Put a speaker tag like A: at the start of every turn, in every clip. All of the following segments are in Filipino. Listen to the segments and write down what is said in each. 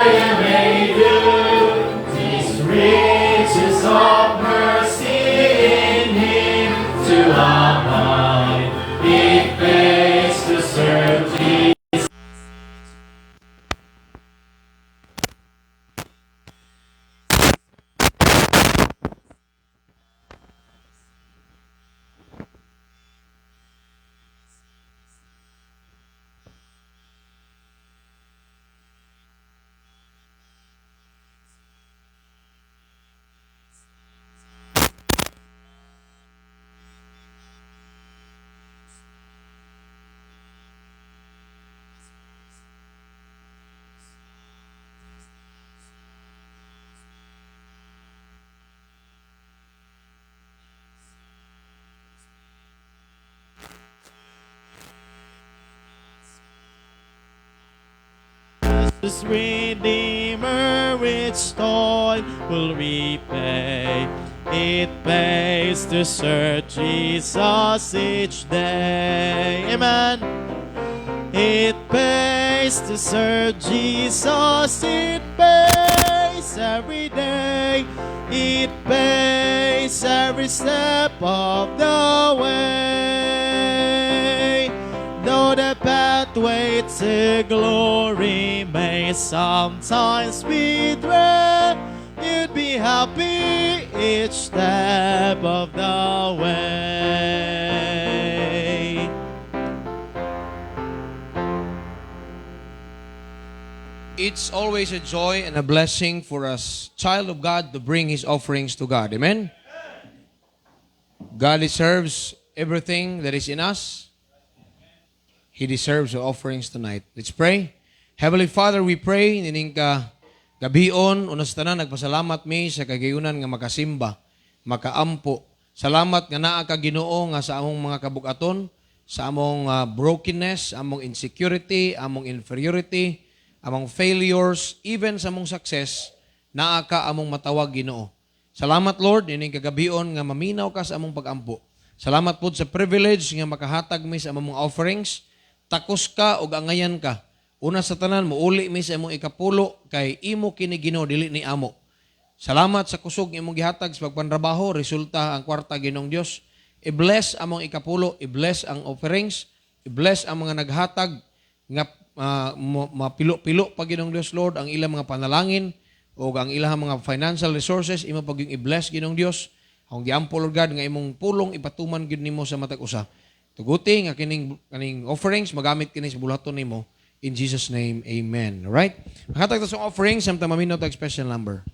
A: may do these riches of mercy in Him to abide. It pays to serve Jesus. This Redeemer which toil will repay. It pays to serve Jesus each day. Amen. It pays to serve Jesus. It pays every day. It pays every step of the way. Though the pathway to glory may sometimes be dread, you'd be happy each step of the way.
B: It's always a joy and a blessing for a child of God to bring his offerings to God. Amen? God deserves everything that is in us. He deserves the offerings tonight. Let's pray. Heavenly Father, we pray, nining ka gabion, unas tanan, nagpasalamat mi sa kagayunan nga makasimba, makaampo. Salamat nga naa ka Ginoo nga sa among mga kabugaton, sa among brokenness, among insecurity, among inferiority, among failures, even sa among success, naa ka among matawag Ginoo. Salamat Lord, nining kagabion nga maminaw ka sa among pagampo. Salamat po sa privilege nga makahatag mi sa among offerings. Takos ka o angayan ka. Una sa tanan, muuli mi sa imong ikapulo, kay imo kini Ginoo dili ni amo. Salamat sa kusog imong gihatag sa pagpanrabaho, resulta ang kwarta Ginoong Dios. I-bless among ikapulo, i-bless ang offerings, i-bless ang mga naghatag, nga mapilo-pilo pa Ginoong Dios Lord, ang ilang mga panalangin, o ang ilang mga financial resources, imo pag yung i-bless Ginoong Dios. Ang giampo Lord God, nga imong pulong ipatuman gid nimo sa matag usa. Tuguti nga kining offerings magamit kini sa bulaton nimo in Jesus name. Amen. All right? Makatag ta sa offerings samtang maminaw ta special number.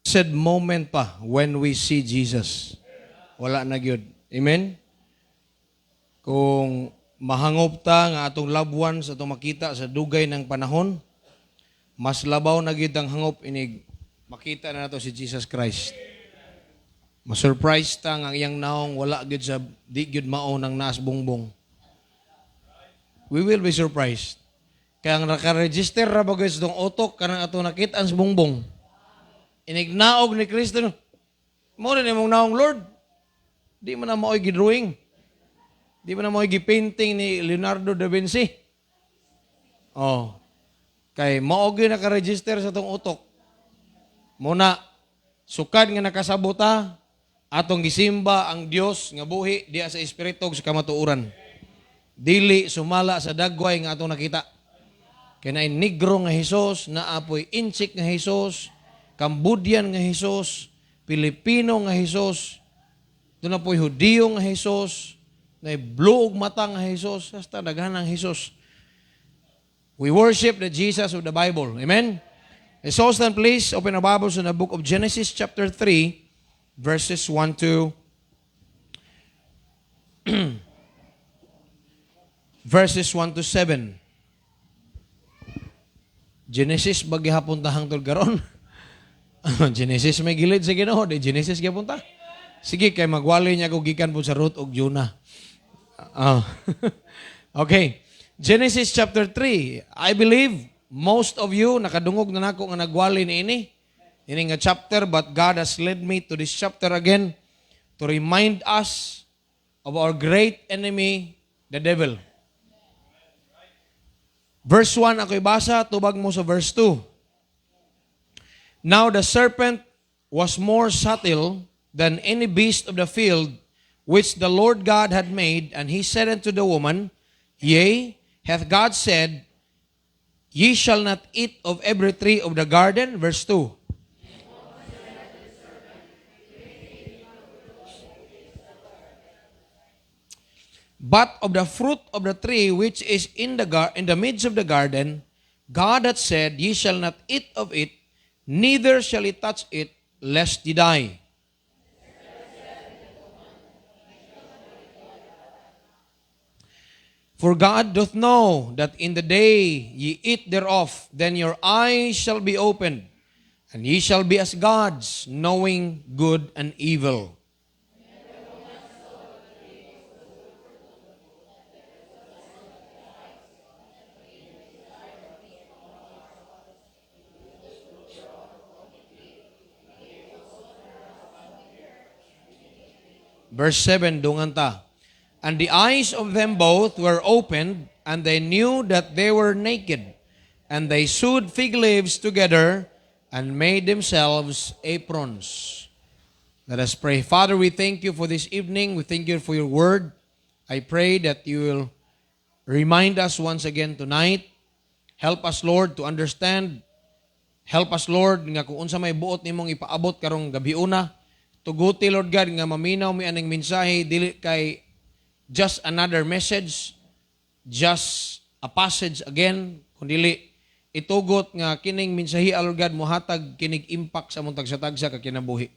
B: blessed moment pa when we see Jesus. Wala na gyud. Amen? Kung mahangop ta nga atong loved ones atong makita sa dugay ng panahon, mas labaw na gyud ang hangop inig makita na nato si Jesus Christ. Masurprise ta nga iyang naong wala gyud sa di gyud mao nang naas bongbong. We will be surprised. Kaya ang naka-register ra bagay sa itong utok kanang atong nakita sa bongbong. Inignaog ni Kristo, mo na mong naong Lord. Di man na mao'y gidrawing. Di man na mao'y gipainting ni Leonardo da Vinci. Oh. Kay maog yun naka-register sa itong utok. Muna, sukad nga nakasabota, atong gisimba ang Dios nga buhi diya sa espiritu sa kamatuuran. Dili sumala sa dagway nga atong nakita. Kaya na negro nga Hesus, naapoy inchik nga Hesus, Cambodian nga Hesus, Pilipino nga Hesus, doon na po'y Hudiyo nga Hesus, na blue mata nga Hesus, hasta daghan ang Hesus. We worship the Jesus of the Bible. Amen? So stand please, open our Bibles in the book of Genesis chapter 3, verses 1 to verses 1 to 7. Genesis bagihapon tahang tol karon. Genesis may gilid sa Ginoo, di Genesis gyapon ta. Sige kay magwali niya ko gikan po sa Ruth og Jonah. Okay. Genesis chapter 3. I believe most of you nakadungog na nako nga nagwali niini. Ini nga chapter, but God has led me to this chapter again to remind us of our great enemy, the devil. Verse 1 ako'y basa, tubag mo sa verse 2. Now the serpent was more subtle than any beast of the field which the Lord God had made, and he said unto the woman, Yea, hath God said, Ye shall not eat of every tree of the garden? Verse 2. But of the fruit of the tree which is in the midst of the garden, God hath said, Ye shall not eat of it, neither shall ye touch it, lest ye die. For God doth know that in the day ye eat thereof, then your eyes shall be opened, and ye shall be as gods, knowing good and evil. Verse 7, dungan ta. And the eyes of them both were opened, and they knew that they were naked. And they sewed fig leaves together, and made themselves aprons. Let us pray. Father, we thank you for this evening. We thank you for your word. I pray that you will remind us once again tonight. Help us, Lord, to understand. Help us, Lord, nga kung unsa may buot nimong ipaabot karong gabiuna. Tuguti, Lord God, nga maminaw mi aning mensahe, dili kay just another message, just a passage again, kundili itugot nga kining mensahe, Lord God, muhatag kinig impact sa mong tagsa-tagsa ka kinabuhi.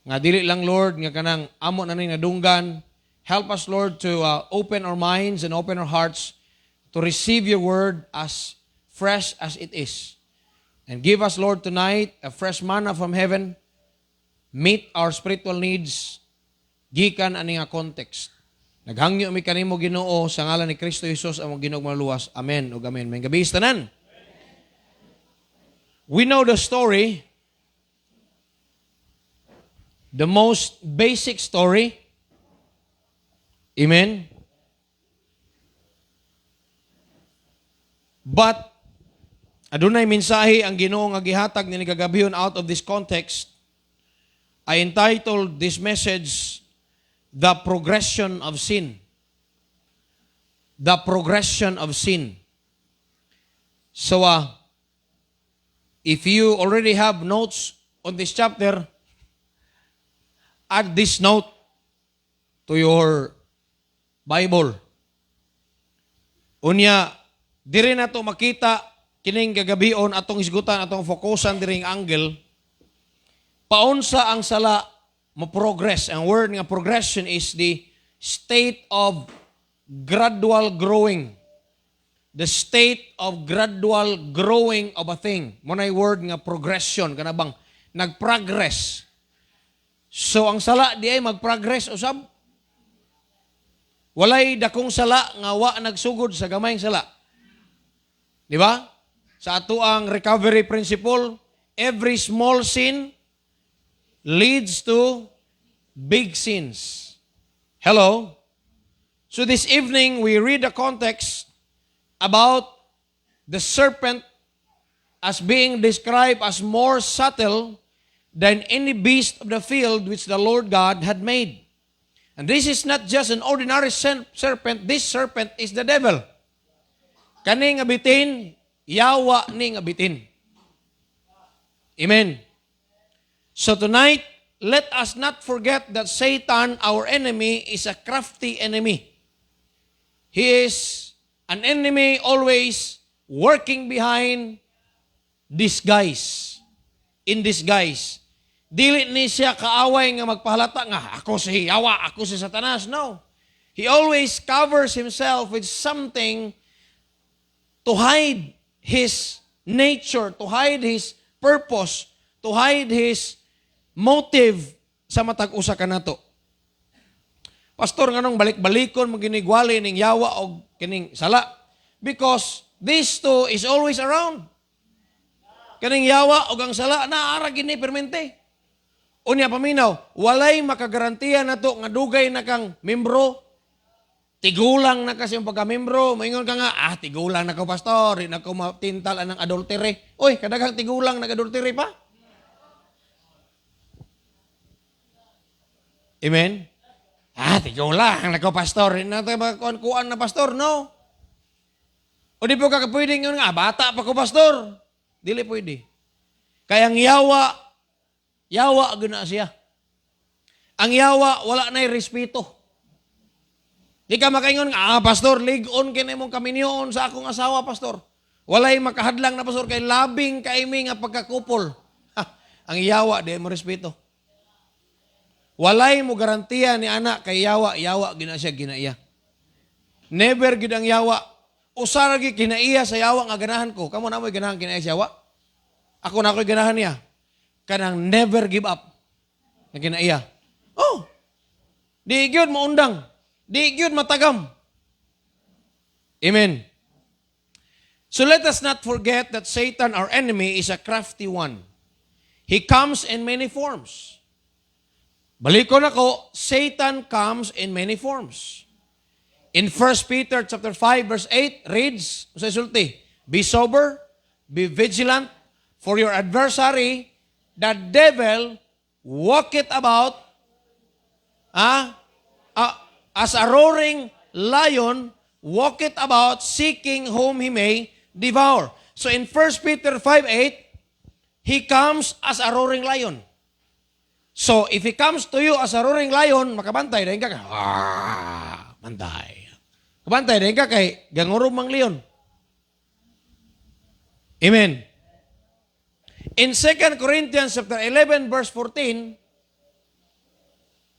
B: Nga dili lang, Lord, nga kanang amo na ning nadunggan. Help us, Lord, to open our minds and open our hearts to receive your word as fresh as it is. And give us, Lord, tonight a fresh manna from heaven. Meet our spiritual needs gikan ani nga context. Naghangyo mi kanimo Ginoo sa ngalan ni Kristo Jesus among Ginoong maluwas. Amen ug amen. May gabi tanan. We know the story, the most basic story. Amen. But adunay mensahe ang Ginoo nga gihatag ni kagabihon out of this context. I entitled this message, The Progression of Sin. The Progression of Sin. So, if you already have notes on this chapter, add this note to your Bible. Unya, diri na to makita, kining gagabion, atong isgutan, atong fokusan diring angle, paunsa ang sala mo-progress. Ang word nga progression is the state of gradual growing. The state of gradual growing of a thing. Muna'y word nga progression. Kanabang nag-progress. So ang sala di ay mag-progress usab. Walay dakong sala nga wa nagsugod sa gamayng sala. Di ba? Sa ato ang recovery principle, every small sin leads to big sins. Hello? So this evening, we read the context about the serpent as being described as more subtle than any beast of the field which the Lord God had made. And this is not just an ordinary serpent. This serpent is the devil. Kani nga bitin, yawa ni nga bitin. Amen. So tonight, let us not forget that Satan, our enemy, is a crafty enemy. He is an enemy always working behind disguise. In disguise. Dili ni siya kaaway nga magpahalata nga, ako si Yawa, ako si Satanas. No. He always covers himself with something to hide his nature, to hide his purpose, to hide his motive sa matag usa kanato. Pastor, nganong balik-balikon mo ginigwali ning yawa o kining sala? Because these two is always around. Kaning yawa o ang sala, naara gini permente. Unya paminaw, walay makagarantiya na to nga dugay na kang membro, tigulang na kasi yung pagka-membro, maingon ka nga, tigulang na ko pastor, na ko matintal anang adultery. Uy, kadagang tigulang nag-adultery pa? Amen? Tigulang na ko pastor, na kuan na pastor, no? O di po kakapwede nga, bata pa ko pastor. Dili pwede. Kaya ang yawa guna siya. Ang yawa, wala na'y respeto. Di ka makaingon nga, pastor, ligon kini mong kaminyoon sa akong asawa, pastor. Walay makahadlang na, pastor, kay labing kaimi nga pagkakupol. Ang yawa, di mo respeto. Walay mo garantiya ni anak kay yawa gina siya ginaiya. Never gid ang yawa. Usa ra gid kinaiya sa yawa nga ganahan ko. Kamo na mo'y ganahan kinaiya sa yawa? Ako na ko'y ganahan niya. Kanang never give up. Na kinaiya. Oh. Di gyud maundang. Di gyud matagam. Amen. So let us not forget that Satan, our enemy, is a crafty one. He comes in many forms. Balikon ako, Satan comes in many forms. In 1 Peter chapter 5 verse 8 reads, sa sulti, be sober, be vigilant, for your adversary, the devil, walketh about as a roaring lion, walketh about seeking whom he may devour. So in 1 Peter 5:8, he comes as a roaring lion. So, if he comes to you as a roaring lion, makabantay rin ka kay, bantay. Kabantay rin ka kay, gangurong mang leon. Amen. In 2 Corinthians chapter 11, verse 14,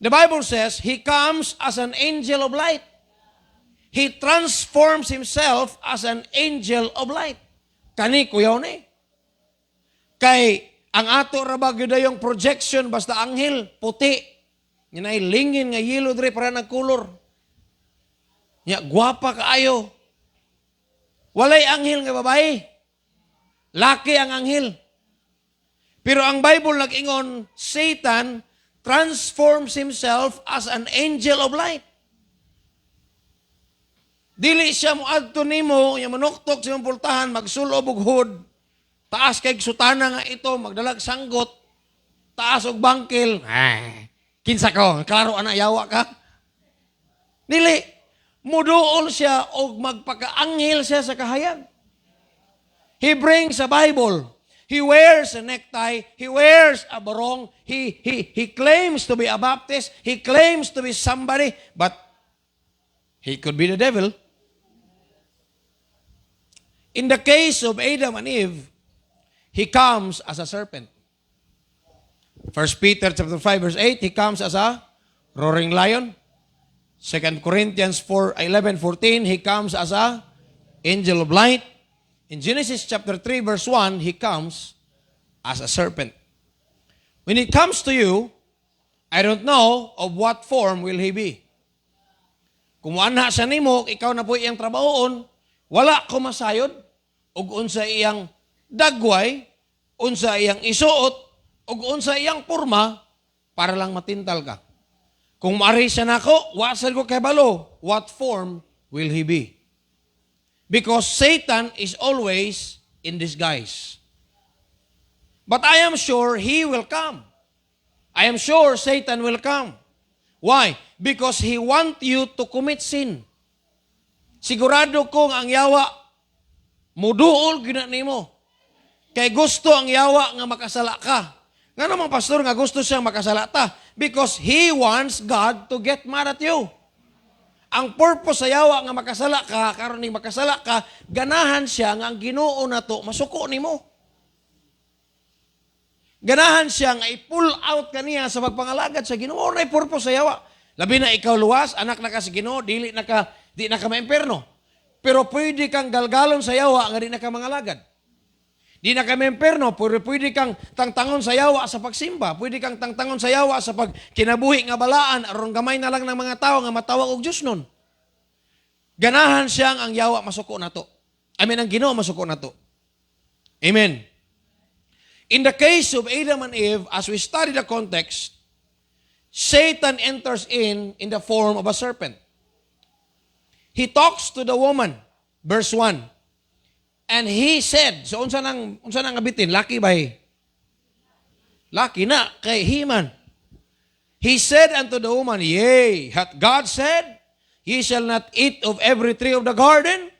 B: the Bible says, he comes as an angel of light. He transforms himself as an angel of light. Kani, kuyaw ni. Kay, ang ato rabag yun yung projection, basta anghel, puti. Yan ay lingin nga yellow dre para nagkulor. Nya, gwapa kaayo. Walay anghel nga babae. Laki ang anghel. Pero ang Bible nag-ingon, Satan transforms himself as an angel of light. Dili siya mo adto nimo, yung manuktok sa imong pultahan, magsulob og hood. Taas kay sutana nga ito, magdalag sanggot, taas og bangkil. Kinsa ko, klaro ana yawa ka? Dili, muduol siya og magpakaanghel siya sa kahayag. He brings a Bible. He wears a necktie. He wears a barong. He claims to be a Baptist. He claims to be somebody, but he could be the devil. In the case of Adam and Eve, he comes as a serpent. 1 Peter chapter 5 verse 8, he comes as a roaring lion. 2 Corinthians 11:14, he comes as a angel of light. In Genesis chapter 3 verse 1, he comes as a serpent. When it comes to you, I don't know of what form will he be. Kung ana sa nimo, ikaw na po iyang trabahoon, wala ko masayod, ug unsa iyang dagway, unsa iyang isuot, ug unsa iyang porma, para lang matintal ka. Kung maari siya nako, wasal ko kay balo, what form will he be? Because Satan is always in disguise. But I am sure he will come. I am sure Satan will come. Why? Because he want you to commit sin. Sigurado kong ang yawa, muduol gina nimo. Kay gusto ang yawa nga makasala ka. Nga naman pastor nga gusto siyang makasala ta. Because he wants God to get mad at you. Ang purpose sa yawa nga makasala ka, karon ni makasala ka, ganahan siya nga ang Ginoo nato masuko nimo. Ganahan siya nga i-pull out kaniya sa pagpangalagad sa Ginoo. Nay purpose sa yawa. Labi na ikaw luwas, anak na ka sa Ginoo, di na ka maimperno. Pero pwede kang galgalon sa yawa nga di na ka mangalagad. Di na ka maimperno, pero pwede kang tangtangon sa yawa sa pagsimba. Pwede kang tangtangon sa yawa sa pagkinabuhi nga balaan, aron gamay na lang ng mga tao nga matawag og Dios nun. Ganahan siyang ang yawa masuko nato. Ang Ginoo masuko nato. Amen. In the case of Adam and Eve, as we study the context, Satan enters in the form of a serpent. He talks to the woman, verse 1. And he said, so unsa nang abitin? Laki ba? Laki na, kay He-man. He said unto the woman, Yea, hath God said, Ye shall not eat of every tree of the garden?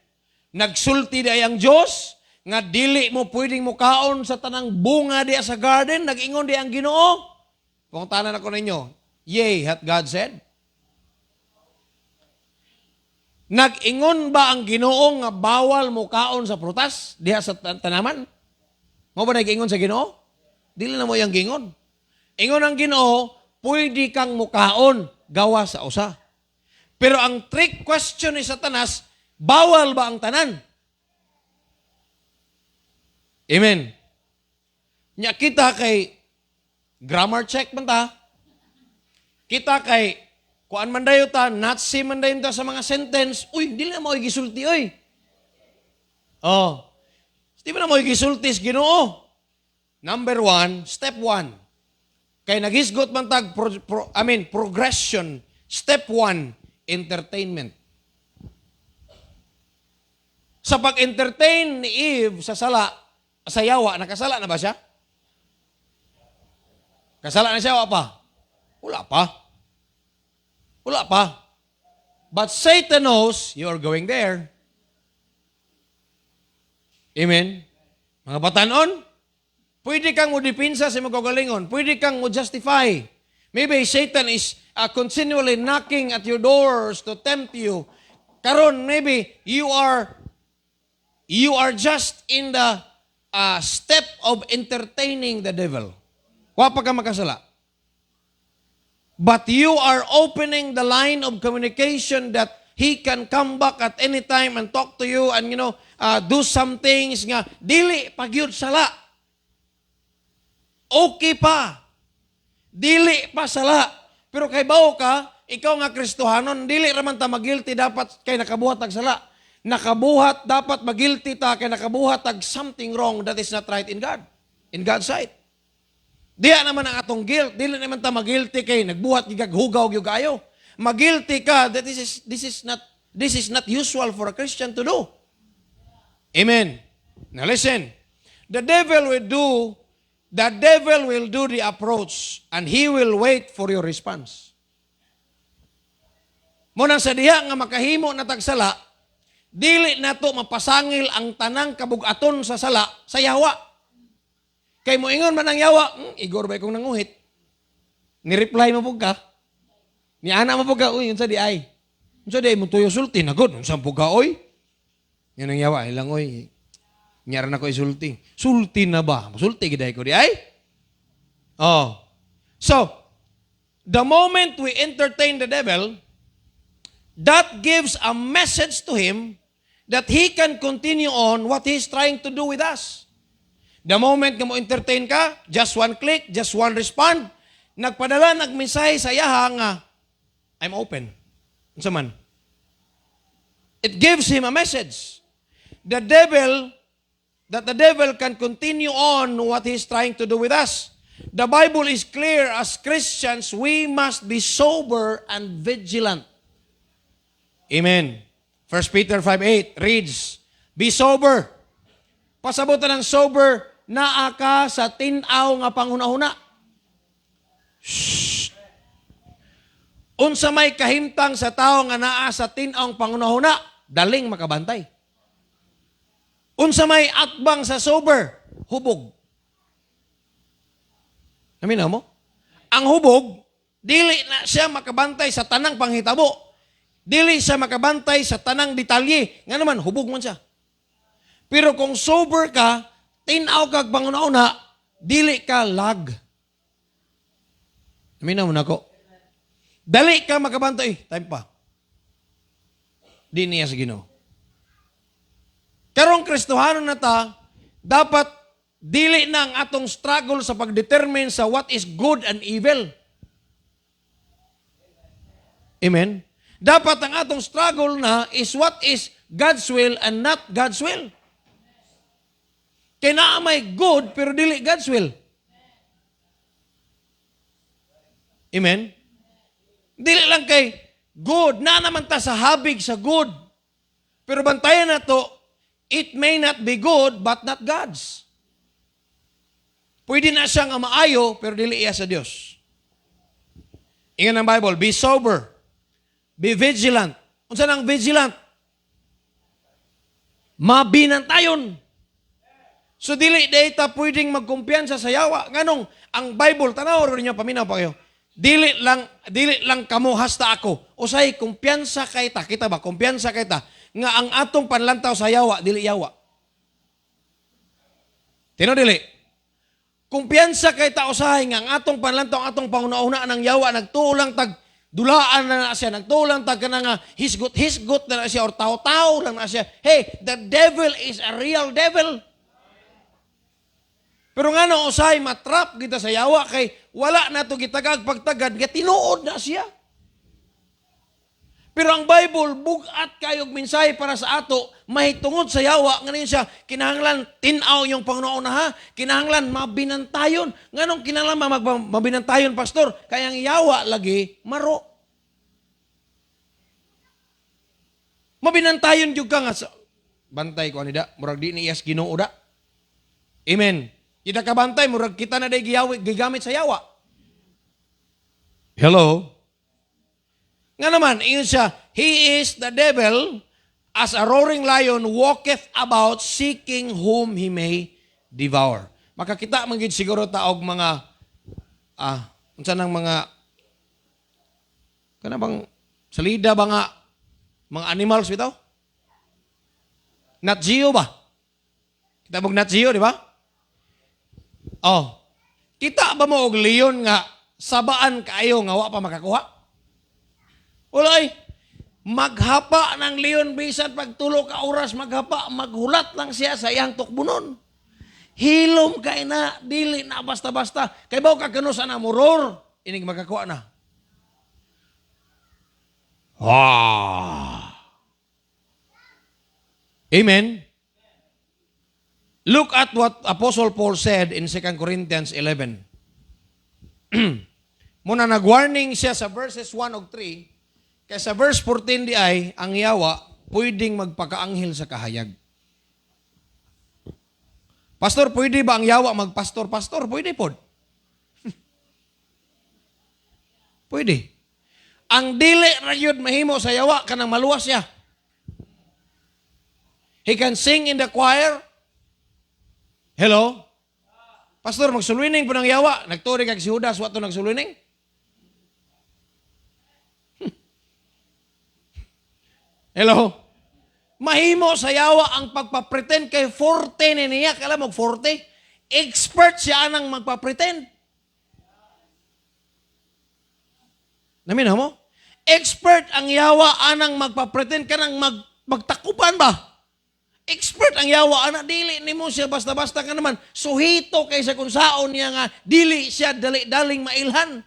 B: Nagsulti di ang Diyos, nga dili mo pwedeng mukaon sa tanang bunga di sa garden, nag-ingon di ang Ginoo. Kung tanan ako ninyo, Yea, hath God said? Nag-ingon ba ang Ginoo nga bawal mukaon sa prutas diha sa tanaman? Mo ba nag-ingon sa Ginoo? Dili na mo yang gingon. Ingon ang Ginoo, pwede kang mukaon gawa sa usa. Pero ang trick question ni Satanas, bawal ba ang tanan? Amen. Nya kita kay grammar check man ta. Kita kay kuan man dayo ta, Nazi man dayon ta sa mga sentence, uy, dili na mo gisulti oy. Oh. Di ba na mo gisulti sa Ginoo? Number 1, step 1. Kay nagisgot man tag progression. Step 1, entertainment. Sa pag-entertain ni Eve sa yawa, nakasala na ba siya? Kasala na siya o pa? Wala pa. Wala pa. But Satan knows you are going there. Amen? Mga batanon, pwede kang mo-dipinsa sa mga kagalingon. Pwede kang mo-justify. Maybe Satan is continually knocking at your doors to tempt you. Karon, maybe you are just in the step of entertaining the devil. Wapa ka makasala. But you are opening the line of communication that he can come back at any time and talk to you and, do some things nga, dili, pagyud sala. Okay pa. Dili pa sala. Pero kay bao ka, ikaw nga Kristohanon, dili raman ta magilty dapat kay nakabuhat tag sala. Nakabuhat dapat magilty ta kay nakabuhat tag something wrong that is not right in God. In God's sight. Diya naman ang atong guilt. Dili naman ta magilty kay nagbuhat gigaghugaw gyud kayo. Magilty ka that this is not usual for a Christian to do. Amen. Now listen. The devil will do the approach and he will wait for your response. Munang sa diha nga makahimo na tagsala, dili nato mapasangil ang tanang kabugaton sa sala sa yawa. Kay mo ingon man ang yawa, igor ba kong nanguhit? Ni-reply mo po ka. Ni ana mo po ka, uy, yun sa di ay. Yun sa di ay, mo tuyo sulti, nagod, yun sa po ka, oy. Yan ang yawa, ilang, oy. Nyaran ako isulti. Sulti na ba? Sulti giday ko di ay? Oh. So, the moment we entertain the devil, that gives a message to him that he can continue on what he's trying to do with us. The moment nga mo entertain ka, just one click, just one respond, nagpadala, nagmensahe sa yaha nga, I'm open. Unsa man? It gives him a message. That the devil can continue on what he's trying to do with us. The Bible is clear, as Christians, we must be sober and vigilant. Amen. 1 Peter 5:8 reads, be sober. Pasabutan ng sober, naa ka sa tinaw nga panghunahuna. Shh. Unsa may kahimtang sa tao nga naa sa tinaw panghunahuna, daling makabantay. Unsa may atbang sa sober, hubog. Amin mo? Ang hubog, dili na siya makabantay sa tanang panghitabo. Dili siya makabantay sa tanang detalye. Nga naman, hubog man siya. Pero kung sober ka, tinaw kag panghunahuna, dili ka lag. Amin mo na ko. Dali ka makabantay. Time pa. Di niya sa Ginoo. Karong Kristohanon na ta, dapat dili na ang atong struggle sa pagdetermine sa what is good and evil. Amen? Dapat ang atong struggle na is what is God's will and not God's will. Kaya na may good pero dili God's will. Amen? Dili lang kay good. Na naman ta sa habig sa good. Pero bantayan na to, it may not be good, but not God's. Pwede na siyang maayo, pero dili iya sa Diyos. Ingan ang Bible, be sober, be vigilant. Unsa nang vigilant? Mabinantayon. So dili data pwedeng magkumpiyansa sa yawa. Nganong ang Bible, tanaw rin niyo, paminaw pa kayo. Dili lang kamo hasta ako. Usay kumpiyansa kay ta, kita ba? Kumpiyansa kay ta nga ang atong panlantaw sa yawa, dili yawa. Tino dili? Kumpiyansa kay ta usahay nga ang atong panlantaw, ang atong pangunauna ng yawa, nagtulang tag dulaan na siya, nagtulang tag ka na nga hisgot na siya, or tao-tao lang na siya. Hey, the devil is a real devil. Pero nga no, usahay matrap kita sa yawa, kay wala na to gitagag pagtagad, nga tinuod na siya. Pero ang Bible, bugat kayog mensahe para sa ato, mahitungod sa yawa, ngayon siya, kinahanglan tinaw yung Panginoon na ha, kinahanglan mabinantayon. Nganong kinahanglan mabinantayon, pastor? Kaya ang yawa lagi, maro. Mabinantayon yung ka nga sa, bantay ko anida, murag di ni iyas Ginoo da. Amen. Kita kabantay, murag kita na day gigamit sa yawa. Hello? Nga naman, iyon siya, he is the devil, as a roaring lion, walketh about, seeking whom he may devour. Makakita magiging siguro taog mga, unsa nang mga, kana bang, salida ba nga, mga animals bitaw? Nat Geo ba? Kita mong Nat Geo, di ba? Oh, kita ba mo og leon nga, sabaan kayo nga wa pa makakuha? Ulay, maghapa ng leon bisan pagtulo ka oras maghapa, maghulat lang siya sa iyang tukbunon. Hilom kay na, dili na basta-basta. Kay baw ka kano sa namuror, inig magkakuha na. Amen. Look at what Apostle Paul said in 2 Corinthians 11. Muna nag-warning siya sa verses 1 o 3, kaya sa verse 14 di ay, ang yawa, pwedeng magpakaanghel sa kahayag. Pastor, pwede ba ang yawa magpastor-pastor? Pwede po. Pwede. Ang dili ragyod mahimo sa yawa, kanang maluwas siya. He can sing in the choir. Hello? Pastor, magsuluining po ng yawa. Nagturi kag si Judas, wato nagsuluining? Hello? Mahimo sa yawa ang pagpapretend kay forte niya. Kala mo, forte? Expert siya nang magpapretend. Naminaw mo? Expert ang yawa anang magpa-pretend ka nang magtakupan ba? Expert ang yawa ana, dili nimo siya basta-basta ka naman. Suhito kaysa kung saon niya nga dili siya dali-daling mailhan.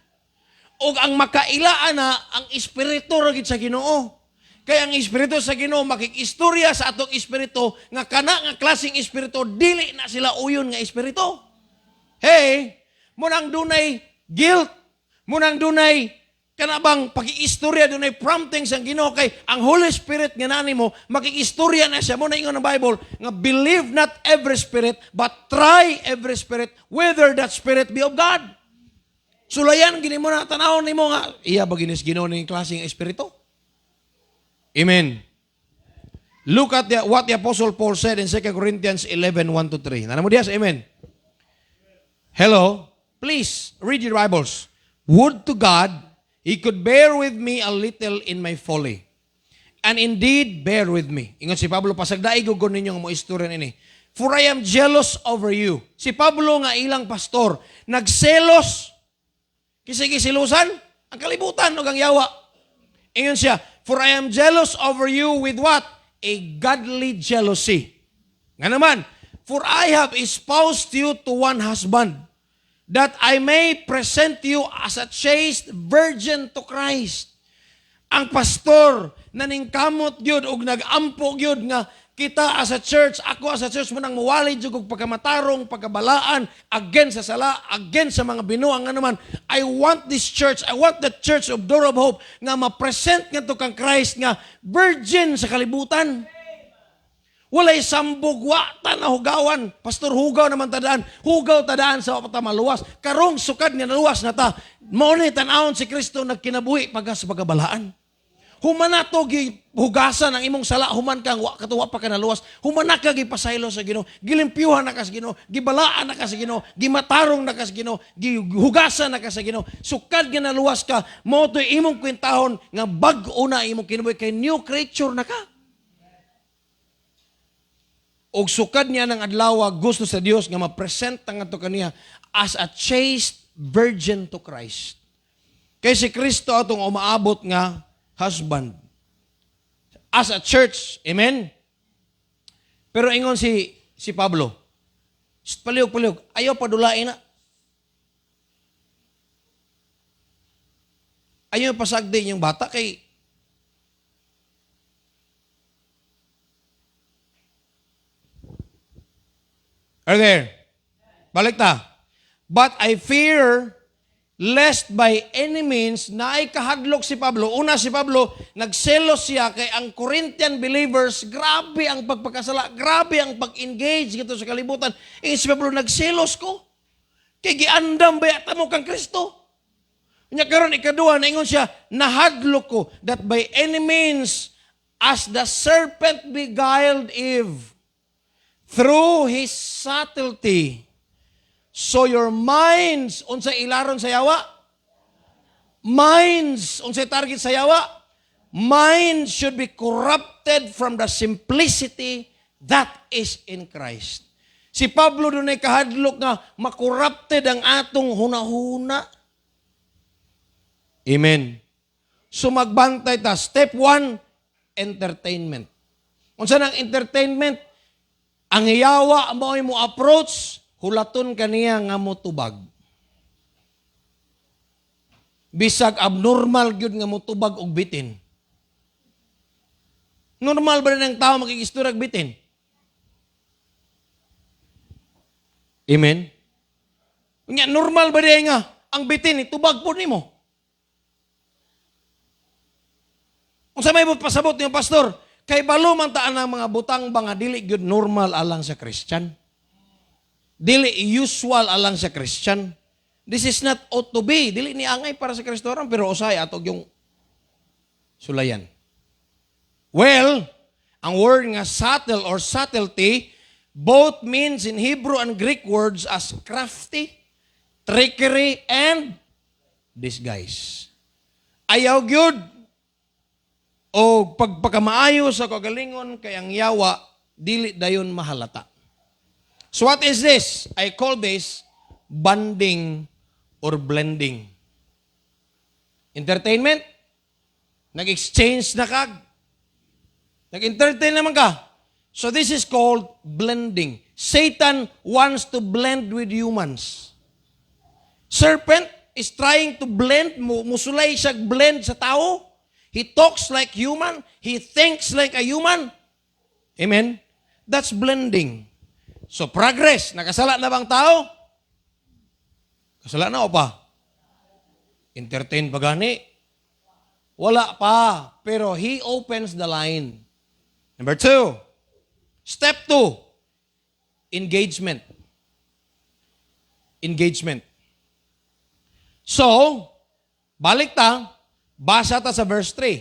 B: O ang makailaan na ang espiritu ragid sa Ginoo. Kaya ang espiritu sa Ginoo makikistorya sa atong espiritu nga kana nga klaseng espiritu dili na sila uyon nga espiritu. Hey, munang dunay guilt, munang dunay kanabang pag-iistorya dunay promptings ang Ginoo kay ang Holy Spirit nga nani mo makikistorya na siya mo na ingon ang Bible nga believe not every spirit but try every spirit whether that spirit be of God. Sulayan gini mo na tanawon nimo nga iya ba ginis Ginoo ning klaseng espiritu? Amen. Look at what the Apostle Paul said in 2 Corinthians 11:1-3. Nana mo dias, amen. Hello, please read your Bibles. Would to God He could bear with me a little in my folly. And indeed, bear with me. Ingon si Pablo, pasagdaig ko ninyo ang mga istorya nini. For I am jealous over you. Si Pablo nga ilang pastor, nagselos. Kisig-silusan, ang kalibutan o ang yawa. Ingon siya, for I am jealous over you with what? A godly jealousy. Nga naman, for I have espoused you to one husband, that I may present you as a chaste virgin to Christ. Ang pastor naningkamot gyud og nagampo gyud nga kita as a church, ako as a church mo nang mawalid jud og pagkamatarong, pagkabalaan against sa sala, against sa mga binuang nga naman. I want this church, I want the Church of Door of Hope nga ma-present ngadto kang Christ nga virgin sa kalibutan. Walay sambog, wata na hugawan. Pastor, hugaw naman tadaan. Hugaw tadaan sa pata maluwas. Karong sukad nga naluwas na ta. Maunay tanawon si Kristo nagkinabuhi pagka sa pagabalaan. Humana to hugasan ang imong sala. Human kang katuwa pa ka naluwas. Humana ka gipasaylo sa Ginoo. Gilimpyuhan na ka sa Ginoo. Gibalaan na ka sa Ginoo. Gimatarong na ka sa Ginoo. Gihugasan na ka sa Ginoo. Sukad nga naluwas ka. Mao to'y imong kwintahon nga bag-o na imong kinabuhi kay new creature na ka. Og sukad niya ng adlaw gusto sa Dios nga ma-present ang ato kaniya as a chaste virgin to Christ. Kay si Kristo atong umaabot nga husband. As a church, amen? Pero ingon si Pablo, paliog, ayaw padulain na. Ayaw pasagdi yung bata kay are there? Balik ta. But I fear lest by any means na ay kahadlok si Pablo. Una si Pablo, nagselos siya kay ang Corinthian believers, grabe ang pagpakasala, grabe ang pag-engage gito sa kalibutan. Si Pablo, nagselos ko. Kay giandam ba yata mo kang Kristo? Nya karon ikaduha, naingon siya, nahadlok ko that by any means as the serpent beguiled Eve, through his subtlety. So your minds, unsay ilaron sa yawa? Minds, unsay target sa yawa? Minds should be corrupted from the simplicity that is in Christ. Si Pablo doon ay kahadlok nga makorrupted ang atong hunahuna. Amen. So magbantay ta. Step 1, entertainment. Unsa nang entertainment? Ang yawa mo approach, hulaton kaniya nga mo tubag. Bisag abnormal gyud nga mo tubag og bitin. Normal ba ng tao makikisturag bitin? Amen? Nga normal ba nga ang bitin tubag po nimo? Unsa may pasabot niyo, pastor? Kay balo man taan ang mga butang ba nga dili gyud normal alang sa Christian. Dili usual alang sa Christian. This is not ought to be. Dili ni angay para sa Kristoran pero usay atog yung sulayan. Well, ang word nga subtle or subtlety both means in Hebrew and Greek words as crafty, trickery, and disguise. Ayaw gyud o pagpakamaayo sa kagalingon kay ang yawa, dili dayon mahalata. So what is this? I call this bonding or blending. Entertainment? Nag-exchange na kag. Nag-entertain naman ka. So this is called blending. Satan wants to blend with humans. Serpent is trying to blend, musulay siya blend sa tao. He talks like human. He thinks like a human. Amen? That's blending. So progress. Nakasala na bang tao? Kasala na o pa? Entertain ba gani? Wala pa. Pero he opens the line. Number 2. Step 2. Engagement. Engagement. So, balik ta, basa ta sa verse 3.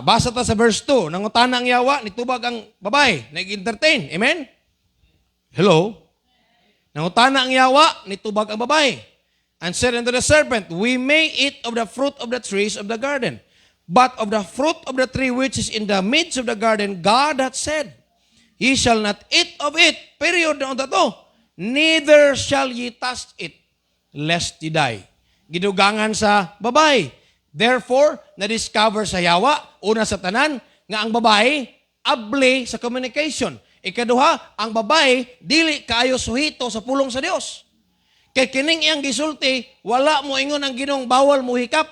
B: Basa ta sa verse 2. Nangutana ang yawa, nitubag ang babae, nag-entertain. Amen? Hello? Nangutana ang yawa, nitubag ang babae. And said unto the serpent, we may eat of the fruit of the trees of the garden. But of the fruit of the tree which is in the midst of the garden, God hath said, ye shall not eat of it. Period. Na to. Neither shall ye touch it, lest ye die. Gidugangan sa babae. Therefore, na-discover sa yawa, una sa tanan, nga ang babae, able sa communication. Ikaduha, ang babae, dili kaayo suhito sa pulong sa Dios. Kay kining iyang gisulti, wala mo ingon ang Ginong bawal mo hikap.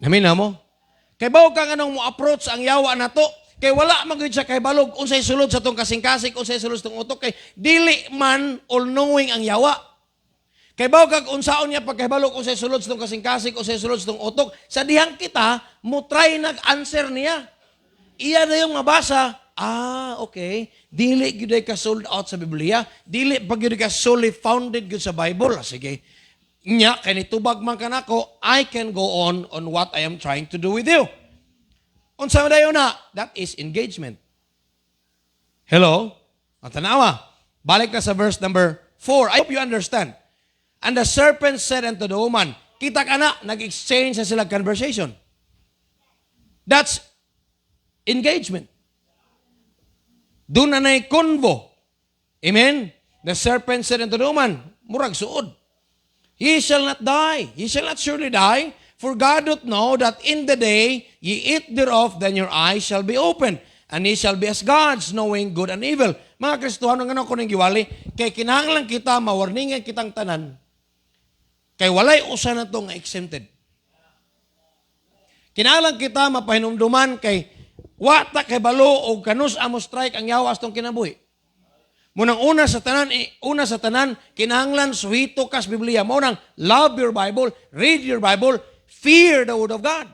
B: Namin na mo? Kay bawo ka nganong mo approach ang yawa na to, kay wala magud siya kay balog unsay sulod sa tong kasing-kasing, unsay sulod sa tong utok, kay dili man all-knowing ang yawa. Kay bawo kag unsaon niya pagkahibalo kung sa sulod sa tong kasing-kasing o sa sulod sa tong utok, sa dihang kita mo try nag-answer niya. Iya na yung mabasa, okay. Dili gyud ka sold out sa Biblia, dili pag gyud ka solely founded gyud sa Bible. Sige. Nya kay nitubag man kanako, I can go on what I am trying to do with you. Unsa man dayon na? That is engagement. Hello? Ang tanawa. Balik ka sa verse number 4. I hope you understand. And the serpent said unto the woman, kita ka na, nag-exchange na sila conversation. That's engagement. Doon na na'y convo. Amen? The serpent said unto the woman, murag suod. Ye shall not die. Ye shall not surely die. For God doth know that in the day ye eat thereof, then your eyes shall be opened, and ye shall be as gods, knowing good and evil. Mga Kristohano, nga ko nang giwali, kay kinahanglan kita, mawarningan kitang tanan, kay walay usa na to nga exempted. Kinahanglan kita mapahinumduman kay wata kay balo o kanus amo strike ang yawas tong kinabuhi. Munang una sa tanan, kinahanglan suhito kas Biblia. Munang love your Bible, read your Bible, fear the word of God.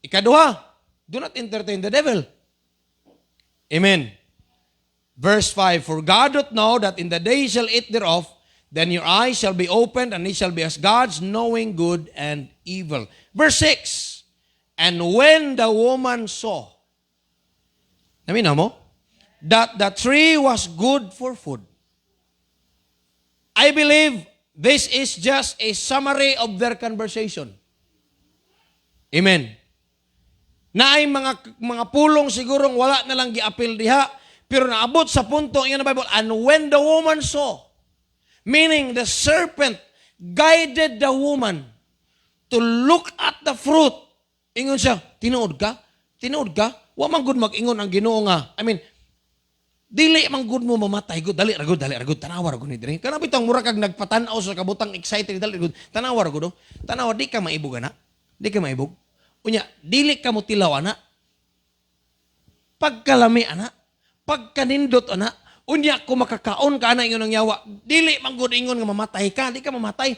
B: Ikaduha, do not entertain the devil. Amen. Verse 5, for God doth know that in the day ye shall eat thereof, then your eyes shall be opened, and ye shall be as gods, knowing good and evil. Verse 6, and when the woman saw, namin mo, that the tree was good for food. I believe this is just a summary of their conversation. Amen. Na ay mga pulong sigurong wala na lang giapil diha, pero naabot sa punto yan na Bible, and when the woman saw, meaning the serpent guided the woman to look at the fruit. Ingon siya, tinuod ka? Tinuod ka? Wa man gud mag-ingon ang Ginoo nga. Dili man gud mo mamatay gud, dali ra gud, tanawa ra gud ni diri. Kana bitong mura kag nagpatan-aw sa kabutang excited, dali gud, tanawa ra gud. Tanawa di ka maibog ana. Di ka maibog. Unya, dili ka mo tilaw ana. Pagkalami ana, pagkanindot ana, unya ko makakaon ka ana ingon ang yawa. Dili man gud ingon nga mamatay ka, di ka mamatay.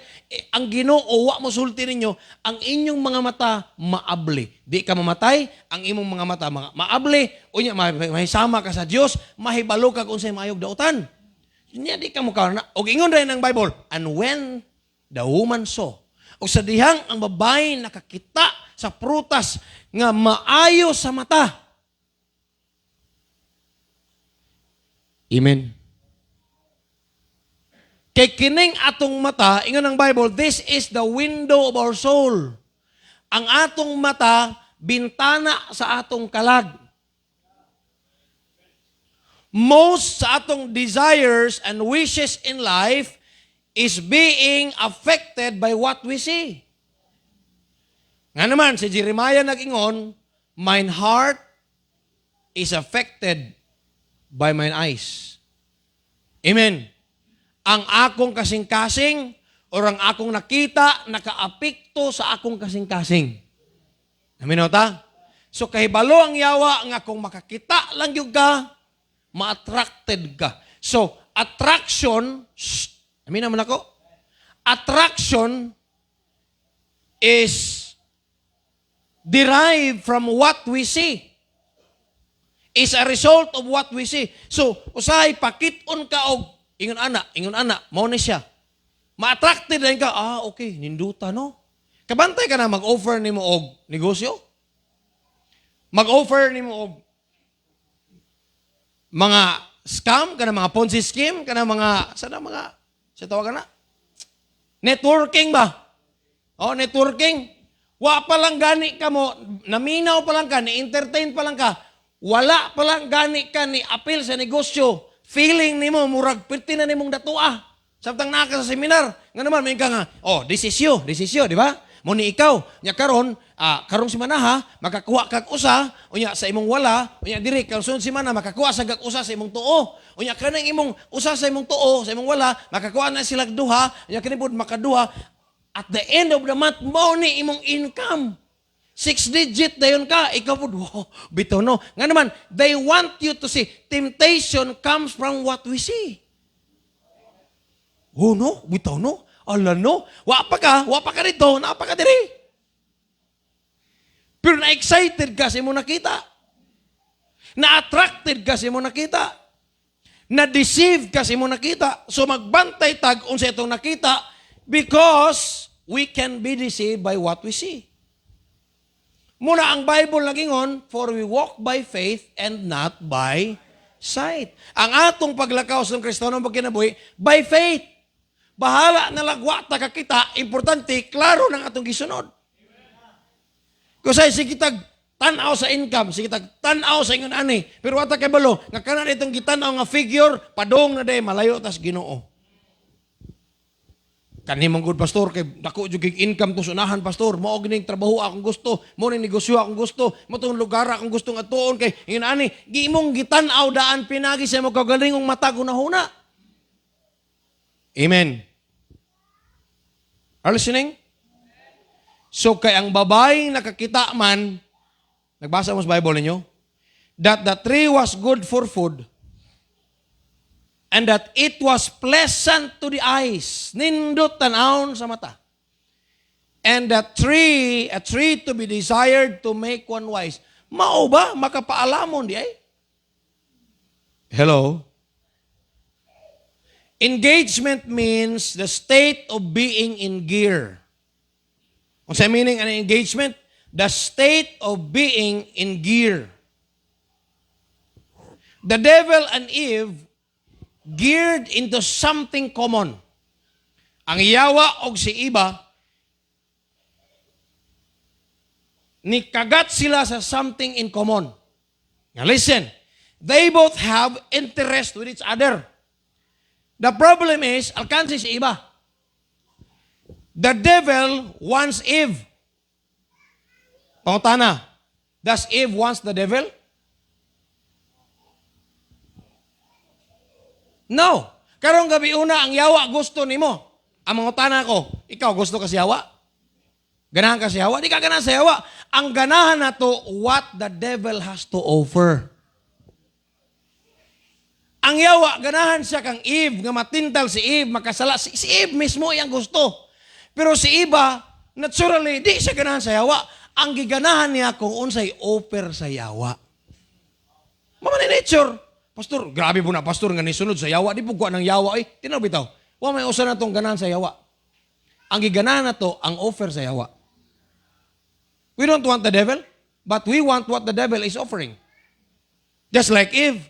B: Ang Ginoo wa mo sulti ninyo, ang inyong mga mata maabli. Di ka mamatay, ang imong mga mata maabli. Unya mahisama ka sa Dios, mahibalo ka unsay maayog daotan. Unya di ka mo kaon. Og ingon rin ang Bible, and when the woman saw, o sa dihang ang babae nakakita sa prutas nga maayo sa mata. Amen. Kay kining atong mata, ingon ang Bible, this is the window of our soul. Ang atong mata, bintana sa atong kalag. Most sa atong desires and wishes in life is being affected by what we see. Nga naman, si Jeremiah nag-ingon, mine heart is affected by mine eyes. Amen. Ang akong kasing-kasing o ang akong nakita, nakaapekto sa akong kasing-kasing. Amen o ta? So kahibalo ang yawa nga kung makakita lang yung ka, ma-attracted ka. So, attraction, amin naman ako, attraction is derived from what we see. Is a result of what we see. So, usahay, pakit-on ka og ingon ana, mao ni siya. Ma-attracted lang ka, okay, ninduta no. Kabantay ka na mag-offer nimo og negosyo? Mag-offer nimo og mga scam, kana mga Ponzi scheme, kana mga, sana mga, sa tawagan na? Networking ba? Networking. Wa pa lang gani ka mo, naminaw pa lang ka, ni-entertain pa lang ka, wala pa lang gani ka ni appeal sa negosyo, feeling nimo murag perti na nimong datua. Samtang naka sa seminar, nga naman may ka nga, this is you, di ba? Mo ni ikaw, nya karon, karong semana ha, makakuha kag usa, unya sa imong wala, unya diri karong sunod semana makakuha sa gag usa sa imong tuo. Unya kanang imong usa sa imong tuo, sa imong wala, makakuha na sila duha, unya kini pud makaduha. At the end of the month, mo ni imong income. 6-digit dayon ka, ikaw pud, bitaw no. Nga naman, they want you to see, temptation comes from what we see. No, bitaw no. Ala no, wa pa ka dito, naapa ka diri. Pero na-excited ka sa imong nakita. Na-attracted ka sa imong nakita. Na-deceive ka sa imong nakita. So magbantay tag unsa itong nakita because we can be deceived by what we see. Muna ang Bible nagingon, for we walk by faith and not by sight. Ang atong paglakaw sa Kristiyanong pagkinabuhi, by faith. Bahala na lagwa ta kakita, importante, klaro ng atong gisunod. Kasi sige tag tanaw sa income, sige tag tanaw sa ingon ani, pero wata kay balo, nga kanan itong gitanaw nga figure, padong na day malayo tas Ginoo. Kanimong good pastor kay dako jud income to sunahan pastor, mao gining trabaho akong gusto, mo ni negosyo akong gusto, mo tong lugar akong gusto nga tuon kay ingon ani, giimong gitanaw daan pinagi sa mo kagalingong mata gunahuna. Amen. Are listening? So, kay ang babaeng nakakita man, nagbasa mo sa Bible ninyo, that the tree was good for food, and that it was pleasant to the eyes, nindot tanawon sa mata, and that tree, a tree to be desired to make one wise. Mao ba? Makapaalamon di ay? Hello? Engagement means the state of being in gear. Kung sa meaning ng engagement, the state of being in gear. The devil and Eve geared into something common. Ang Yawa o si Iba, nikagat sila sa something in common. Now listen, they both have interest with each other. The problem is, alkansi si Iba. The devil wants Eve. Pangutana, does Eve wants the devil? No. Karong gabi una, ang Yawa gusto nimo. Ang mangutana ko, ikaw gusto ka si Yawa? Ganahan ka si Yawa? Di ka ganahan si Yawa. Ang ganahan na to, what the devil has to offer. Ang Yawa, ganahan siya kang Eve, nga matintal si Eve, makasala. Si Eve mismo yung gusto. Pero si Iba, naturally, di siya ganahan sa Yawa. Ang giganahan niya kung unsay offer sa Yawa. Mama ni nature. Pastor, grabe po na, pastor, nga nisunod sa Yawa. Di po kuha ng Yawa. Tinaw bitaw. Wa may usa na itong ganahan sa Yawa. Ang giganahan na to, ang offer sa Yawa. We don't want the devil, but we want what the devil is offering. Just like Eve.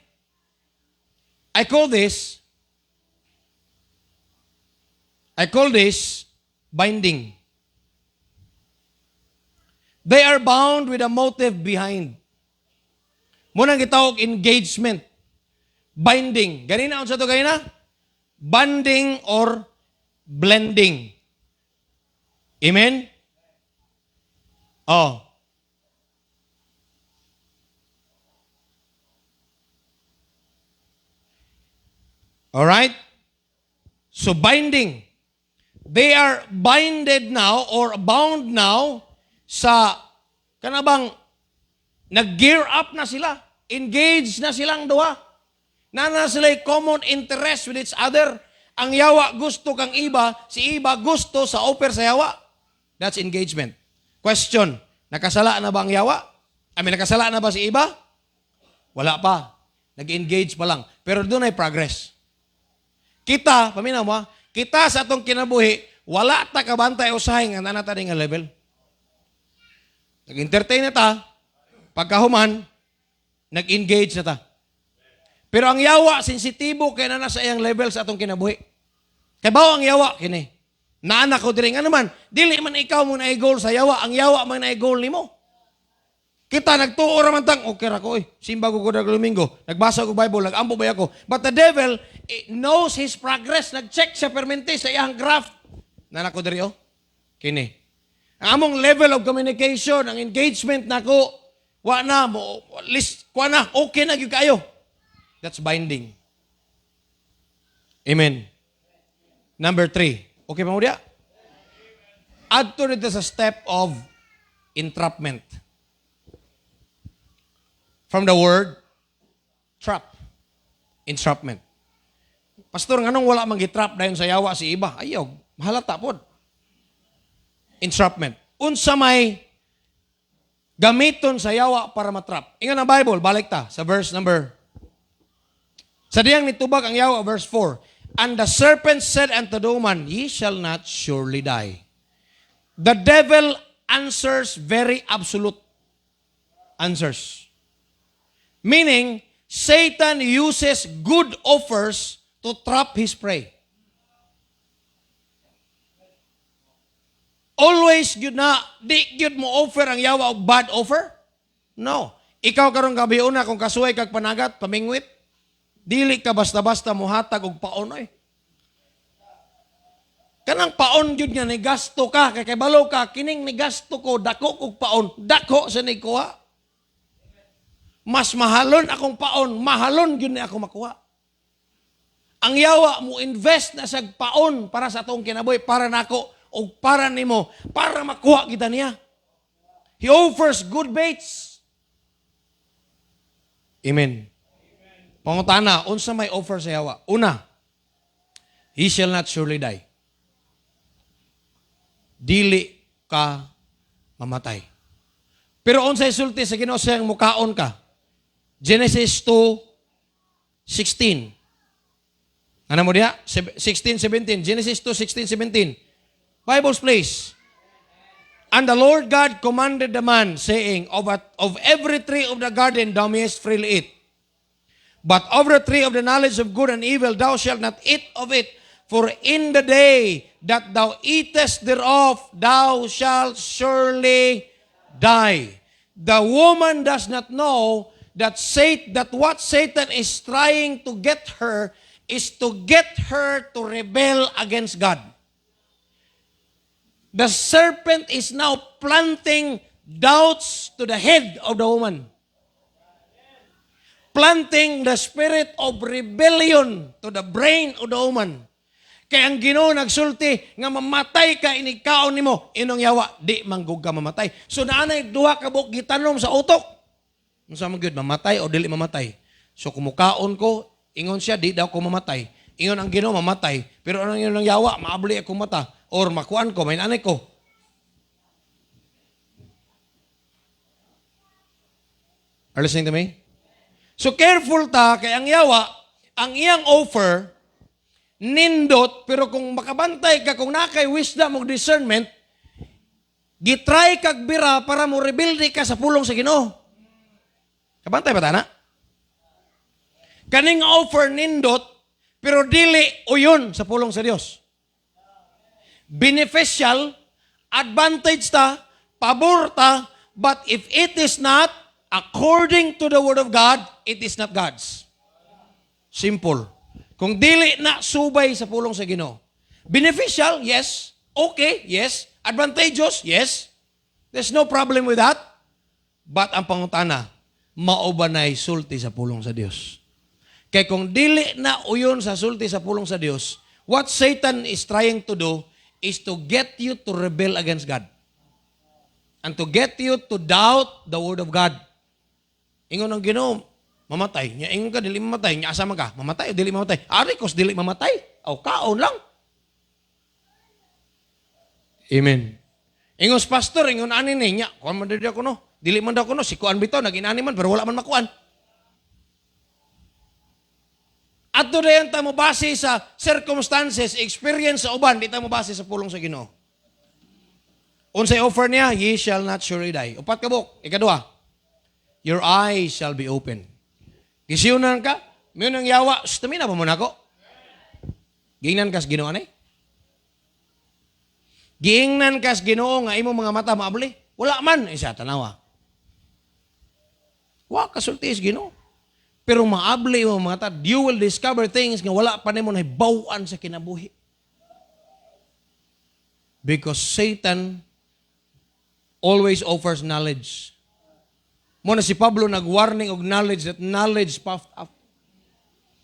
B: I call this binding. They are bound with a motive behind. Munang gitawag engagement. Binding. Ganina, unsa to ganina? Bonding or blending. Amen? Oh. Alright? So binding. They are binded now or bound now sa kanabang nag-gear up na sila. Engaged na silang duha. Na sila common interest with each other. Ang yawa gusto kang iba, si iba gusto sa offer sa yawa. That's engagement. Question, nakasala na ba ang yawa? Nakasala na ba si iba? Wala pa. Nag-engage pa lang. Pero doon ay progress. Kita, paminaw mo, kita sa atong kinabuhi, wala ta kabantay usahay nga nanata nga level. Nag-entertain na ta, pagkahuman, nag-engage na ta. Pero ang yawa, sensitibo kaya na nasa iyang level sa atong kinabuhi. Kaya bawa ang yawa, kini. Naanak ko diri nga naman, dili man ikaw mo na i-goal sa yawa, ang yawa man na i-goal nimo. Kita nagtuo raman tang, okay ra ko, simba ko dag Domingo, nagbasa ko Bible, nagampo ba ako. But the devil knows his progress, nag-check sa permente sa iyang graph. Naanak ko diri kini. Ang among level of communication, ang engagement nako, wa na mo, list, wa na, okay na gyud kayo. That's binding. Amen. Number 3. Okay pa mo diya? Add to it a step of entrapment. From the word, trap. Entrapment. Pastor, nganong wala mang-gitrap dayon sa yawa si iba? Ayaw, mahalata po. Entrapment. Unsa may gamiton sa yawa para matrap. Ingon ang Bible, balik ta sa verse number. Sa diyang nitubag ang yawa, verse 4. And the serpent said unto the woman, ye shall not surely die. The devil answers very absolute answers. Meaning, Satan uses good offers to trap his prey. Always yun na, di yun mo offer ang yawa o bad offer? No. Ikaw karong gabi una kung kasuway kag panagat, pamingwit, dili ka basta-basta muhatag og paon oy. Kanang paon jud nga ni gasto ka kay balo ka kining ni gasto ko dako kog paon, dako sa ni kuha. Mas mahalon akong paon, mahalon gyud ni ako makuha. Ang yawa mo invest na sa paon para sa atong kinabuhi, para nako o para nimo, para makuha kita niya. He offers good baits. Amen. Pangutana, unsa may offer sa yawa? Una, he shall not surely die. Dili ka mamatay. Pero unsay sulti sa Ginoo sayang mukaon ka? Genesis 2:16. Ano mo diha? 16:17. Genesis 2:16-17. Bibles, please. And the Lord God commanded the man, saying, of every tree of the garden thou mayest freely eat. But of the tree of the knowledge of good and evil thou shalt not eat of it, for in the day that thou eatest thereof thou shalt surely die. The woman does not know that what Satan is trying to get her is to get her to rebel against God. The serpent is now planting doubts to the head of the woman. Planting the spirit of rebellion to the brain of the woman. Kaya ang Ginoo nagsulti nga mamatay ka inikaon nimo inong yawa di manggug ka mamatay. So naanay duha ka buok gitanom sa utok. Unsa man gyud mamatay o dili mamatay. So kumukaon ko ingon siya di daw ko mamatay. Ingon ang Ginoo mamatay pero anong inong yawa maabli ako mata or makuan ko may nanay ko. Are you listening to me? So careful ta, kay ang yawa, ang iyang offer, nindot, pero kung makabantay ka, kung nakay wisdom o discernment, gitry kag bira para mo rebuild ka sa pulong sa Ginoo. Kabantay ba tana? Kaning offer nindot, pero dili uyon sa pulong sa Dios. Beneficial, advantage ta, pabor ta, but if it is not according to the Word of God, it is not God's. Simple. Kung dili na subay sa pulong sa Ginoo, Beneficial, yes. Okay, yes. Advantageous, yes. There's no problem with that. But ang pangutana, maubanay sulti sa pulong sa Dios. Kaya kung dili na uyon sa sulti sa pulong sa Dios, what Satan is trying to do is to get you to rebel against God. And to get you to doubt the Word of God. Ingon ang Ginoo, mamatay. Nya ingon ka, dili mamatay. Nya asama ka, mamatay o dili mamatay. Ari kos dili mamatay. O kaon lang. Amen. Ingon sa pastor, ingon ani ni, nya, kuan man dili ako no. Dili man daw ko no, si kuan bitaw, nag-inani man, pero wala man makuan. At doon ta mo base sa circumstances, experience sa uban, di ta mo base sa pulong sa Ginoo. Unsay offer niya, ye shall not surely die. Upat ka buk, ikadua, your eyes shall be open. Gisiunan ka, may nang yawa, stamina pa mo na ako. Giingnan kas Ginoo ani? Giingnan kas Ginoo nga imo mga mata maabli? Wala man, isa tanawa. Wa kasulti is Ginoo. Pero maabli mo mga mata, you will discover things nga wala pa nimo nahibaw-an sa kinabuhi. Because Satan always offers knowledge. Muna si Pablo nag-warning og knowledge, that knowledge puffed up.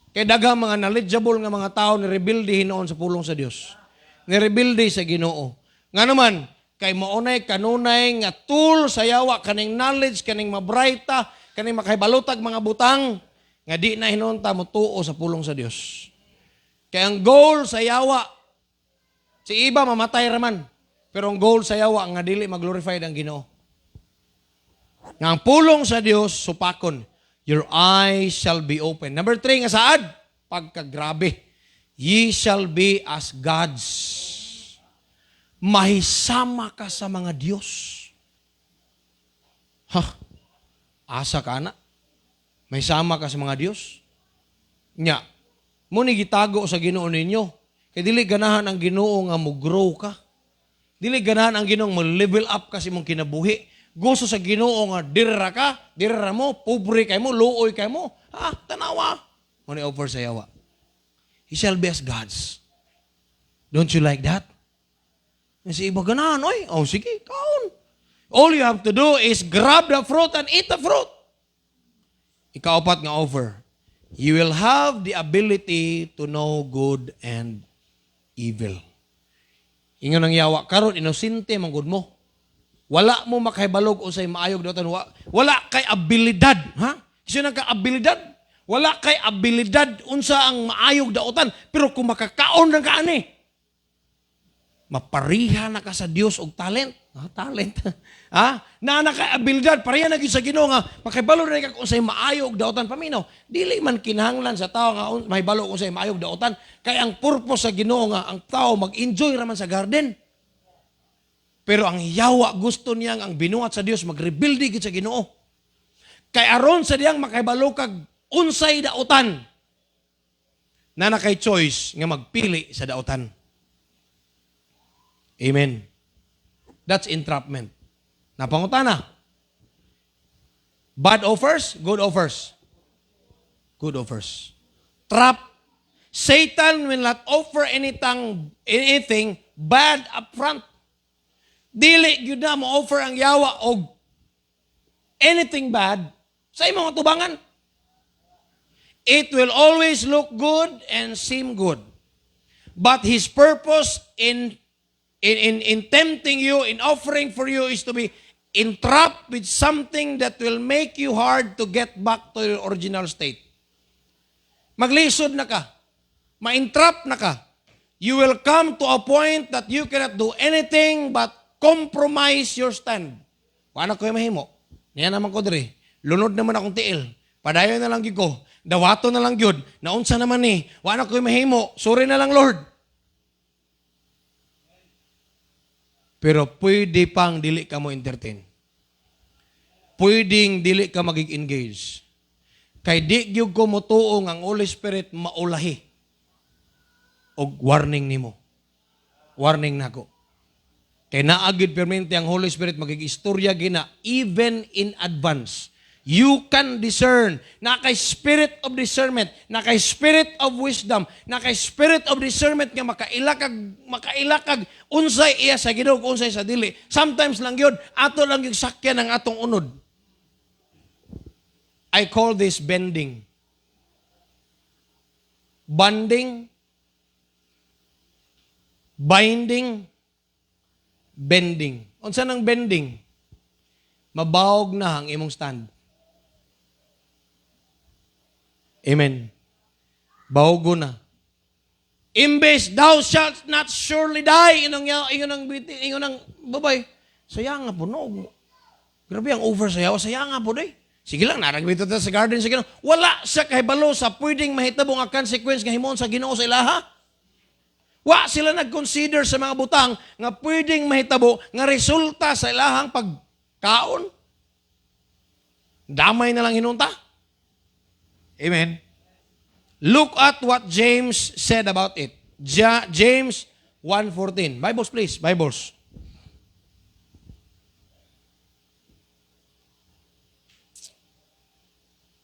B: Kaya daghang mga knowledgeable nga mga tao ni rebuilde hinoon sa pulong sa Dios. Ni rebuilde sa Ginoo. Nga naman, kay maunay kanunay nga tool sa yawa kaning knowledge, kaning mabrayta, kaning makahibalutag mga butang nga di na hinoon ta motuo sa pulong sa Dios. Kaya ang goal sa yawa, si iba mamatay raman, pero ang goal sa yawa nga dili mag-glorified ang Ginoo. Nga ang pulong sa Dios supakon, your eyes shall be open. Number 3 nga saad, pagkagrabe. Ye shall be as gods. Mahisama ka sa mga Diyos. Asa ka na? Mahisama ka sa mga Diyos? Nya, muni gitago sa Ginoo ninyo. Kaya dili ganahan ang Ginoo nga mo-grow ka. Dili ganahan ang Ginoo mo level up kasi mong kinabuhi. Gusto sa Ginoo nga dirra ka, dirra mo, pobre kay mo, luoy kay mo. Tanawa. Muni offer sa yawa. He shall be as gods. Don't you like that? Si iba ganahan, oy. Oh, sige, kaon. All you have to do is grab the fruit and eat the fruit. Ikaapat nga offer. You will have the ability to know good and evil. Ingon ang yawa, karon inosente manggod mo. Wala mo makahibalog o say maayog daotan. Wala kay abilidad. Kasi nagka-abilidad. Wala kay abilidad unsa ang maayog daotan. Pero kung makakaon na ka ani, mapariha na ka sa Dios og talent. Talent. Na kay abilidad, pariha na gyud sa Ginoo nga makahibalo na ka kung say maayog daotan paminaw. Dili man kinahanglan sa tao nga mahibalo kung say maayog daotan. Kay ang purpose sa Ginoo nga ang tao mag-enjoy raman sa garden. Pero ang yawa gusto niyang ang binuhat sa Dios mag-rebuild gid sa Ginoo. Kay aron sa diyang makahibalo kag unsay daotan. Na kay choice nga magpili sa daotan. Amen. That's entrapment. Napangutana. Bad offers, good offers. Good offers. Trap. Satan will not offer anything bad up front. Dili gyud na mo offer ang yawa og anything bad sa imong tubangan. It will always look good and seem good. But his purpose in tempting you, in offering for you is to be entrapped with something that will make you hard to get back to your original state. Maglisod na ka. Ma-entrap na ka. You will come to a point that you cannot do anything but compromise your stand. Paano ko yung mahimo? Niyan naman ko diri. Lunod naman akong tiil. Padayon na lang gyud ko. Dawato na lang gyud. Naunsa naman ni. Paano ko yung mahimo? Sorry na lang, Lord. Pero pwede pang dili ka mo entertain. Pwedeng dili ka magig-engage. Kay di gyud ko motuong ang Holy Spirit maulahi. Og warning nimo. Warning nako. Kay naagid permente ang Holy Spirit magig-istorya gina even in advance. You can discern. Na kay spirit of discernment, na kay spirit of wisdom, na kay spirit of discernment nga makailakag unsay iya sa Ginoo, unsay sa dili. Sometimes lang yun, ato lang yung sakyan ng atong unod. I call this bending. Bonding, binding, bending. Unsa nang bending? Mabawog na ang imong stand. Amen. Bawgo na. Imbes, thou shalt not surely die. Ingon ang babay. Sayang nga po, no. Grabe ang over sayaw. Sayang nga po, day. Sige lang, naragbito ta sa garden sa Ginoo. Wala sa kahibalo sa pwedeng mahitabo nga consequence nga himon sa Ginoo sa ilaha. Wa sila nag-consider sa mga butang nga pwedeng mahitabo nga resulta sa ilahang pagkaon. Damay na lang hinunta. Amen. Look at what James said about it. James 1:14. Bibles please, Bibles.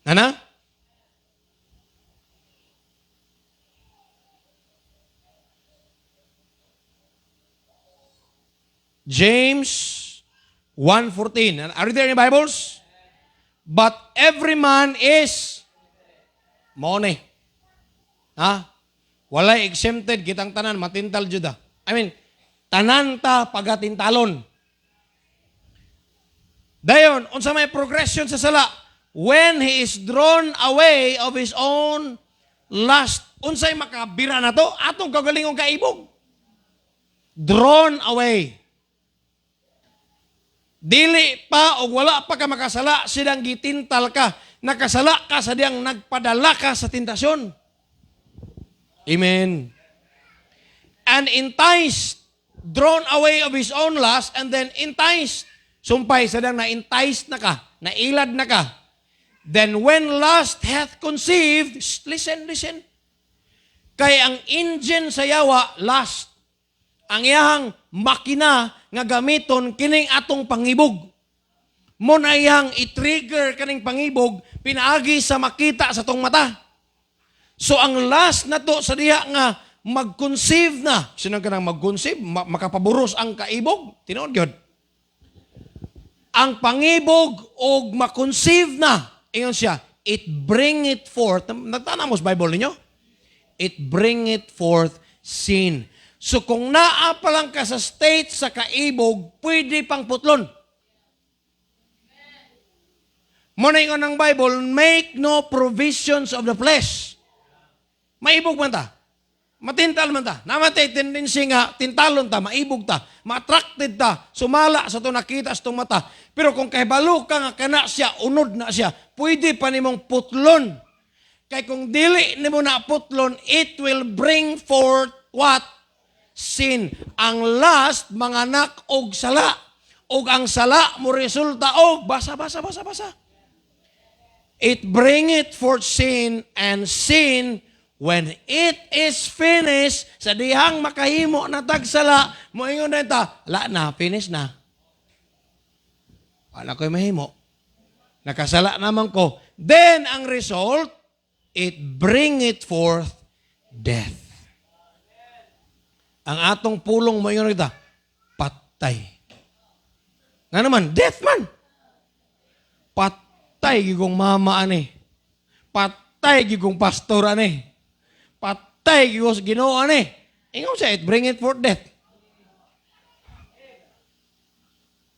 B: Ana? James 1:14. Are there any Bibles? But every man is maone. Ha? Walay exempted kitang tanan matintal juda. I mean, tanan ta pagatintalon. Dayon, unsa may progression sa sala? When he is drawn away of his own lust. Unsay makabira na to? Atong kagalingong kaibog. Drawn away. Dili pa o wala pa ka makasala, sidang gitintal ka. Nakasala ka sa diyang nagpadala ka sa tentasyon. Amen. And enticed, drawn away of his own lust, and then enticed. Sumpay, sa diyang na-enticed na ka, nailad na ka. Then when lust hath conceived, listen. Kay ang engine sa yawa, lust. Ang iyang makina nga gamiton kining atong pangibog. Mo na iyang i-trigger kaning pangibog, pinaagi sa makita sa tong mata. So ang lust na to sa diha nga mag-conceive na. Sino ka nang mag-conceive? Makapaburos ang kaibog. Tinuod gyud. Ang pangibog og ma-conceive na. Ingon siya, it bring it forth. Nagtana mo sa Bible ninyo? It bring it forth sin. So kung naa pa lang ka sa state sa kaibog, pwede pang putlon. Muna ingon ng Bible, make no provisions of the flesh. Maibog man ta. Matintal man ta. Namatay tendency nga, tintalon ta, maibog ta, ma-attracted ta, sumala sa ito nakita sa itong mata. Pero kung kahibalo ka nga kana siya, unod na siya, pwede pa nimong putlon. Kaya kung dili nimo na putlon, it will bring forth what? Sin. Ang last, manganak og sala. Og ang sala mo resulta og basa. It bring it forth sin, and sin, when it is finished, sa dihang makahimo na tagsala, moingon na ita, finish na. Wala ko'y mahimo. Nakasala naman ko. Then, ang result, it bring it forth death. Ang atong pulong moingon na ita, patay. Nga naman, death man. Patay gigong mama ani. Patay gigong pastor ani. Patay gigong Ginoo ani. Ingon siya, it bring it forth death.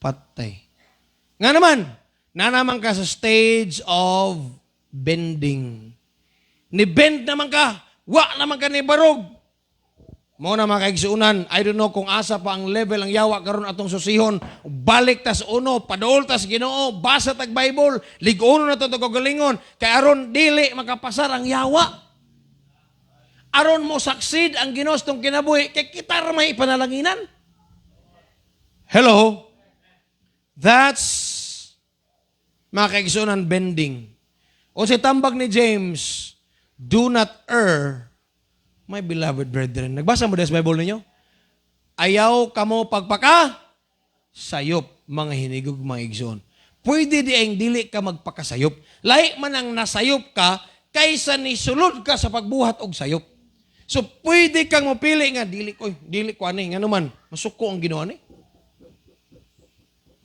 B: Patay. Nga naman, nanaman ka sa stage of bending. Ni-bend naman ka. Wa naman ka ni barog. Mo na mga kaigsuunan, I don't know kung asa pa ang level ang yawa karon atong susihon. Balik tas uno, padol tas Ginoo, basa tag Bible, lig-uno na to kagalingon. Kay aron dili makapasar ang yawa. Aron mo succeed ang Ginoo tong kinabuhi, kay kita ra may panalanginan. Hello? That's mga kaigsuunan bending. O si tambag ni James, do not err, my beloved brethren. Nagbasa mo sa Bible ninyo? Ayaw kamo pagpaka sayop, mga hinigog, mga igsoon. pwede diayng dili ka magpakasayop. Lahi man ang nasayop ka, kaysa ni sulod ka sa pagbuhat og sayop. So, pwede kang mapili nga, dili ko ani, nga naman, masuko ang ginawa ni.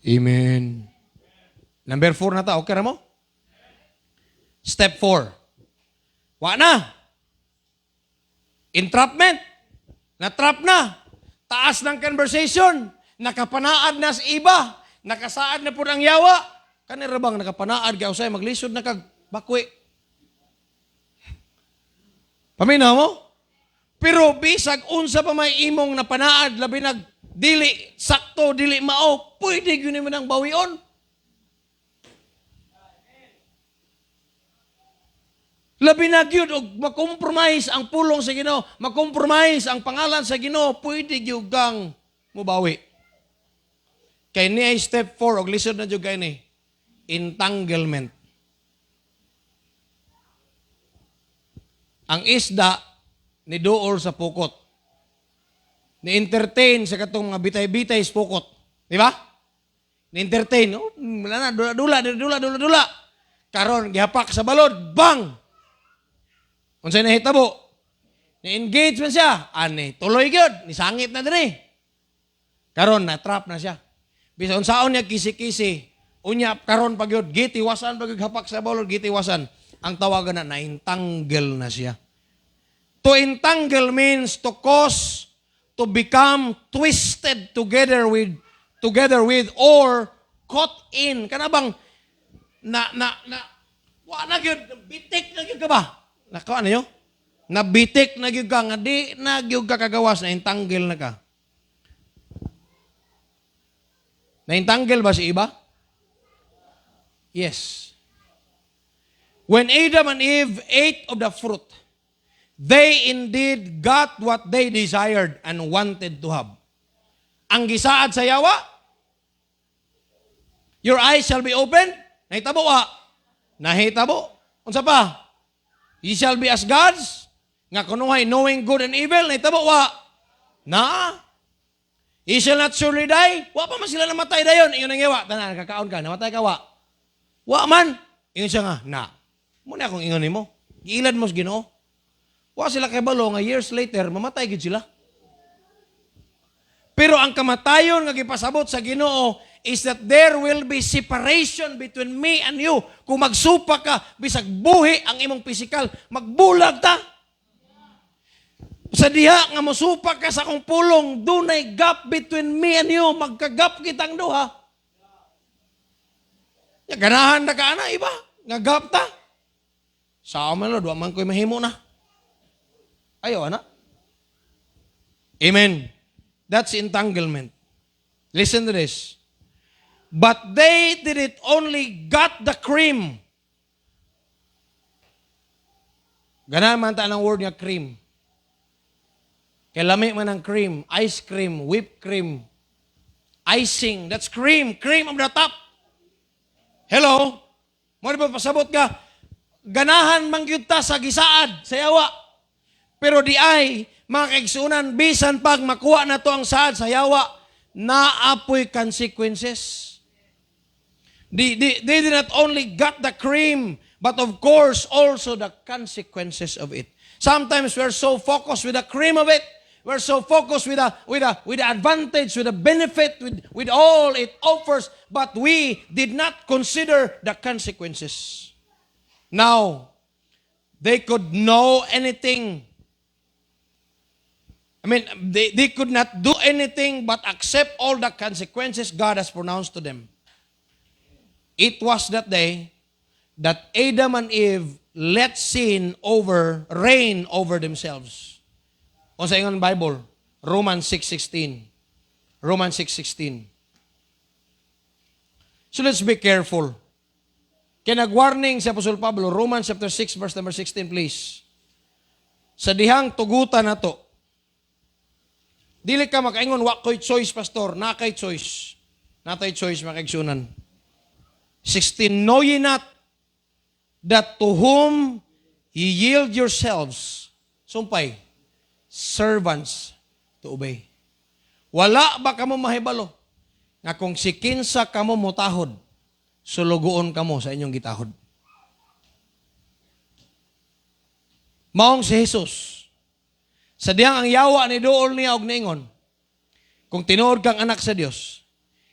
B: Amen. Number 4 na ta, okay na mo? Step 4. Wa na. Entrapment. Natrap na. Taas ng conversation. Nakapanaad na sa iba. Nakasaad na po ang yawa. Kanira bang nakapanaad ka usay maglisod na kag bakwi. Paminaw mo? Pero bisag unsa pa may imong napanaad labi nag dili sakto dili mao, pwede gyud mo nang bawion. Labi na gyud og makompromise ang pulong sa Ginoo, makompromise ang pangalan sa Ginoo, pwede gyud kang mubawi. Kay ni ay step 4 og lisod na gyud kay ni entanglement. Ang isda ni duol sa pukot. Ni-entertain sa katong mga bitay-bitay sa pukot. Di ba? Ni-entertain. Oh, wala na, dula. Karon gihapak sa balod, bang! Unsay nahitabo? Ni-engage man siya. Ani, tuloy gyud, nisangit na dinhi. Karon na-trap na siya. Bisa unsaon niya kisi-kisi. Unya karon pagyud gitiwasan pag hapak sa balod, gitiwasan. Ang tawagan na na-entangle na siya. To entangle means to cause to become twisted together with or caught in. Kana bang wa na gyud bitik na gyud ka ba? Nako ano yo? Nabitik na gyud ka nga di na gyud ka kagawas, na entangle na ka. Na entangle ba si iba? Yes. When Adam and Eve ate of the fruit, they indeed got what they desired and wanted to have. Ang gisaad sa yawa, your eyes shall be opened. Nahitabo wa? Nahitabo. Unsa pa? Ye shall be as gods. Nga kunuhay, knowing good and evil. Nahitabo wa? Na? Ye shall not surely die. Wa pa man sila namatay dayon. Ingon ang yawa. Tanan, kakaon ka. Namatay ka wa? Wa man. Ingon siya nga, na. Muna akong ingon mo. Giilad mo sa Ginoo. Wa sila kay balo nga years later mamatay gid sila. Pero ang kamatayon nga gipasabot sa Ginoo is that there will be separation between me and you. Kung magsupa ka bisag buhi ang imong pisikal, magbulag ta. Sa diha nga mosupa ka sa akong pulong, dunay gap between me and you, magkagap kitang duha. Ya ganahan na ka ana iba, nga gap ta. Sa aman lo, duwa man ko'y mahimo na. Ayaw, na? Amen. That's entanglement. Listen to this. But they didn't only got the cream. Ganahan man ta ng word nga cream. Kaya lami man ang cream, ice cream, whipped cream, icing, that's cream, cream of the top. Hello? Mo ba pasabot ka? Ganahan mangyud ta sa gisaad, sa yawa. Pero di ay, mga kaigsunan, bisan pag makuha na to ang saad sa yawa, naapoy consequences. They did not only got the cream, but of course also the consequences of it. Sometimes we're so focused with the cream of it, we're so focused with the advantage, with the benefit, with all it offers, but we did not consider the consequences. Now, they could know anything. I mean, they could not do anything but accept all the consequences God has pronounced to them. It was that day that Adam and Eve let sin reign over themselves. Kung sa ingon Bible, Romans 6:16. Romans 6:16. So let's be careful. Kaya nag-warning si Apostol Pablo, Romans chapter 6, verse number 16, please. Sa dihang tugutan na to, dili ka makaingon, wa ko'y choice, pastor, na kay choice. Natay choice, makaigsunan. 16, know ye not that to whom ye yield yourselves, sumpay, servants to obey. Wala ba kamo mahibalo? Nga kung si kinsa kamo mutahod, sulugoon kamo sa inyong gitahod. Maong si Jesus. Sa diyang ang yawa ni dool niya og niingon, kung tinuod kang anak sa Dios,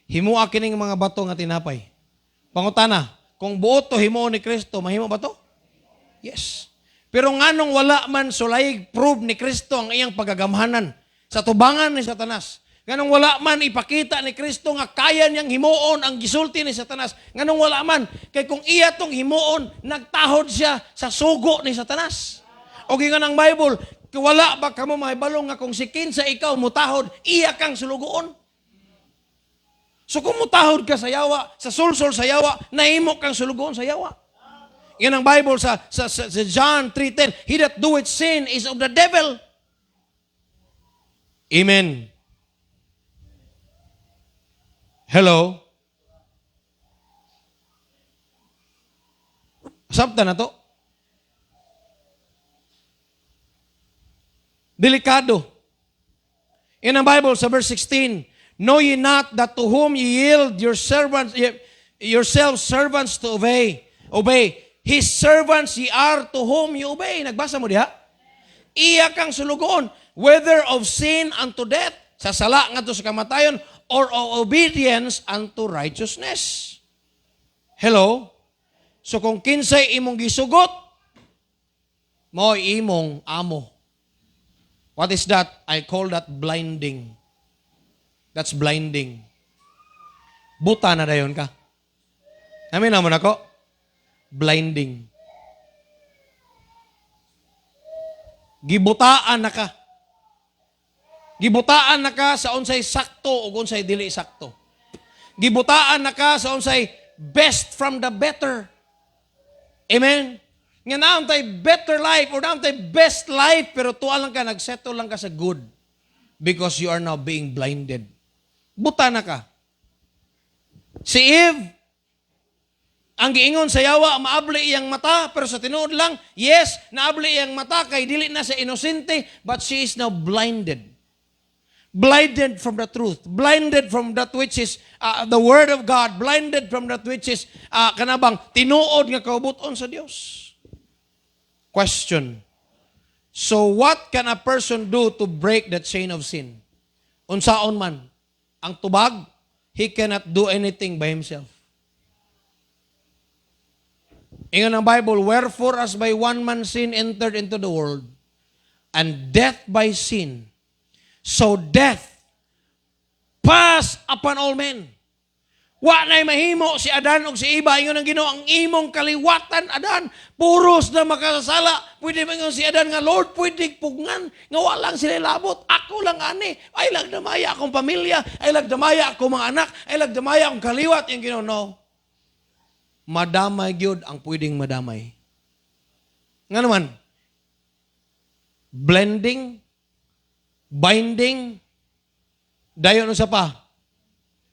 B: himua kining mga bato nga tinapay. Pangutana, kung buot to himuon ni Kristo, mahimo ba to? Yes. Pero nganong wala man sulayig prove ni Kristo ang iyang pagagamhanan sa tubangan ni Satanas. Nganong wala man ipakita ni Kristo nga kaya niyang himuon ang gisulti ni Satanas. Nganong wala man, kay kung iya tong himuon, nagtahod siya sa sugo ni Satanas. O nga ng Bible, wala ba kamo mahibalong nga kung si kinsa ikaw mutahod, iya kang sulugoon. So kung mutahod ka sa yawa, sa sulsol sa yawa, nahimo kang sulugoon sa yawa. Yan ang Bible sa John 3:10. He that doeth sin is of the devil. Amen. Hello? Sabta na to? Delikado. In ang Bible sa verse 16, know ye not that to whom ye yield yourselves servants to obey. His servants ye are to whom ye obey. Nagbasa mo diha? Iya kang sulugoon, whether of sin unto death, sa sala ngadto sa kamatayon, or of obedience unto righteousness. Hello? So kung kinsay imong gisugot, mo imong amo. What is that? I call that blinding. That's blinding. Buta na dayon ka. Amin naman ako. Blinding. Gibutaan na ka. Gibutaan na ka sa unsay sakto o unsay dili sakto. Gibutaan na ka sa unsay best from the better. Amen? Nga naon tay better life or naon tay best life pero tuwa lang ka, nagsettle lang ka sa good because you are now being blinded. Buta na ka. Si Eve, ang giingon sa yawa, maabli iyang mata, pero sa tinuod lang, yes, naabli iyang mata, kay dili na sa inosente, but she is now blinded. Blinded from the truth. Blinded from that which is the Word of God. Blinded from that which is, kanabang, tinuod nga kaubuton sa Dios. Question. So what can a person do to break the chain of sin? Unsaon man. Ang tubag, he cannot do anything by himself. Ingon ang Bible, wherefore as by one man sin entered into the world, and death by sin, so death passed upon all men. Wa na'y mahimo si Adan o si Eva. Ingon ang Ginoo, ang imong kaliwatan, Adan, puros na makasala. Pwede mo si Adan nga, Lord, pwede pugngan. Nga walang sila labot. Ako lang ani. Ay lagdamaya akong pamilya. Ay lagdamaya akong mga anak. Ay lagdamaya akong kaliwat. Yung Ginoo, no. Madamay gyud ang pwedeng madamay. Nga naman, blending, binding, dayon sa pa,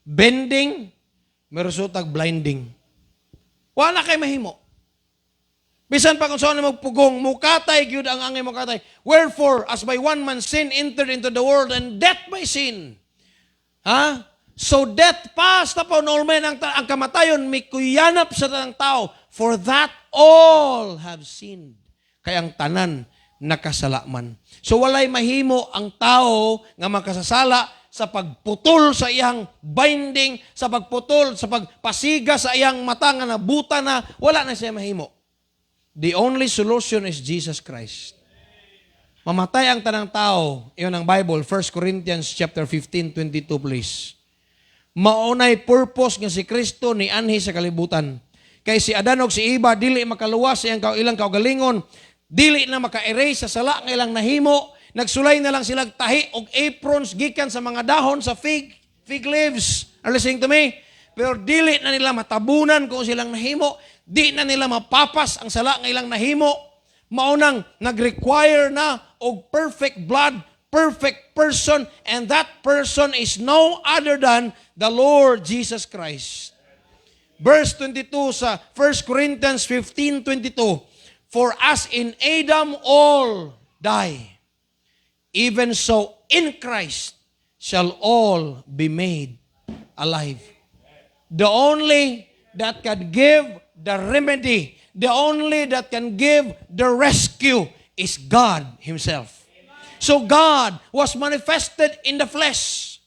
B: bending, merusutag blinding. Wala kay mahimo. Bisan pa kung saan magpugong, mukatay gyud ang angay mukatay. Wherefore, as by one man sin entered into the world, and death by sin. Ha? So death passed upon all men, ang kamatayon mikuyanap sa tanang tao, for that all have sinned. Kaya ang tanan nakasalaman. So walay mahimo ang tao nga makasasala sa pagputol sa iyang binding, sa pagputol, sa pagpasiga sa iyang mata nga nabuta na, wala na siya mahimo. The only solution is Jesus Christ. Mamatay ang tanang tao, iyon ang Bible, 1 Corinthians chapter 15:22, please. Maunay purpose nga si Kristo ni anhi sa kalibutan. Kay si Adan og si Eva dili makaluwas sa ilang kaugalingon, dili na maka-erase sa sala nga ilang nahimo, nagsulay na lang sila tahi og aprons gikan sa mga dahon sa fig leaves. Are you listening to me? Pero dili na nila matabunan kung silang nahimo, di na nila mapapas ang sala nga ilang nahimo. Maunang nag-require na og perfect blood, perfect person, and that person is no other than the Lord Jesus Christ. Verse 22 sa 1 Corinthians 15:22, for as in Adam all die, even so in Christ shall all be made alive. The only that can give the remedy, the only that can give the rescue is God Himself. So God was manifested in the flesh,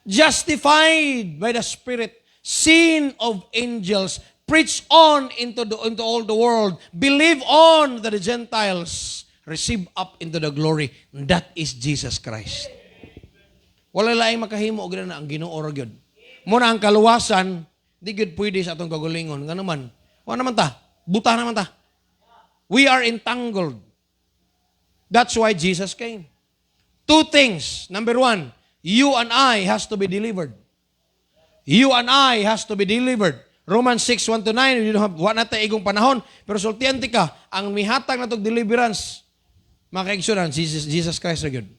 B: justified by the Spirit, seen of angels, preached on into all the world, believe on that the Gentiles receive up into the glory. That is Jesus Christ. Wala laing makahimo og na ang Ginoo ra gyud. Muna ang kaluwasan, di gyud pwede sa atong kagalingon. Nga naman, wa naman ta, buta naman ta. We are entangled. That's why Jesus came. Two things. Number one, you and I has to be delivered. You and I has to be delivered. Romans 6:1-9, wa na tayo igong panahon, pero sultiante ka, ang mihatag na itong deliverance, makaigsunan, Jesus Christ ra gyud.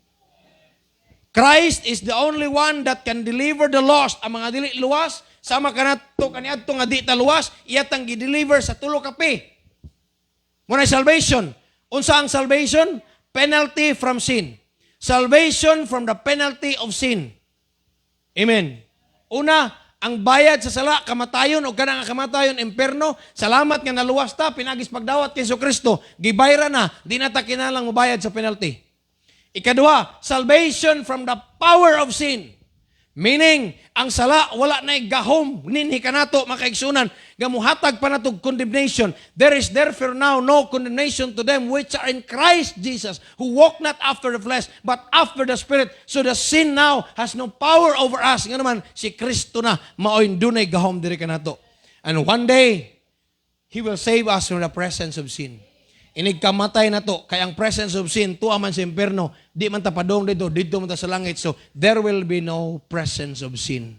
B: Christ is the only one that can deliver the lost. Ang mga dili luwas, sama kanato kaniadto nga di ta luwas, iyatang gi-deliver sa tulo ka pi. Muna salvation. Unsa ang salvation? Penalty from sin. Salvation from the penalty of sin. Amen. Una, ang bayad sa sala, kamatayon o kanang kamatayon, imperno, salamat nga naluwas ta, pinagis pagdawat kay Kristo, gibayra na, di na ta kinalang mabayad sa penalty. Ikadua, salvation from the power of sin. Meaning, ang sala, wala na gahom, ninhi kanato, makaigsunan, gamuhatag pa natog condemnation. There is therefore now no condemnation to them which are in Christ Jesus, who walk not after the flesh, but after the Spirit. So the sin now has no power over us. Nga naman, si Kristo na, maoin dunay gahom diri kanato. And one day, He will save us from the presence of sin. Inig kamatay na to, kaya ang presence of sin, tuwa man sa imperno, di man tapadong dito man ta sa langit. So, there will be no presence of sin.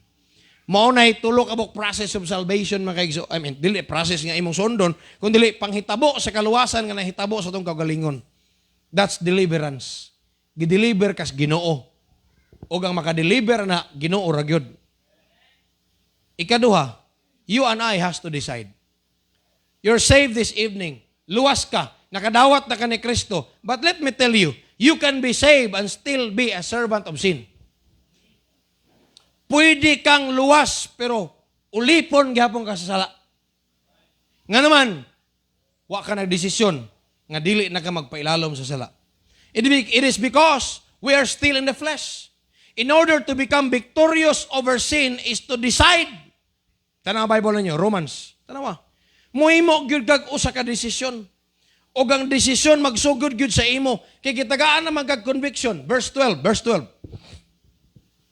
B: Maunay, tulok abok process of salvation, dili process nga imong sondon, kung dili panghitabo sa kaluwasan nga nahitabo sa itong kagalingon. That's deliverance. Gideliver kas Ginoo. O ang makadeliver na Ginoo ra gyud. Ikaduha, you and I has to decide. You're saved this evening. Luwas ka. Nakadawat na ka ni Kristo. But let me tell you, you can be saved and still be a servant of sin. Pwede kang luwas, pero ulipon gyapon ka sa sala. Nga naman, wa ka nagdesisyon nga dili na ka magpailalom sa sala. It is because we are still in the flesh. In order to become victorious over sin is to decide. Tanawa Bible ninyo, Romans. Tanawa. Muhimo gyud kag usa ka desisyon. O ang desisyon magsugod gyud sa imo. Kay gitagaan na magkag-conviction. Verse 12.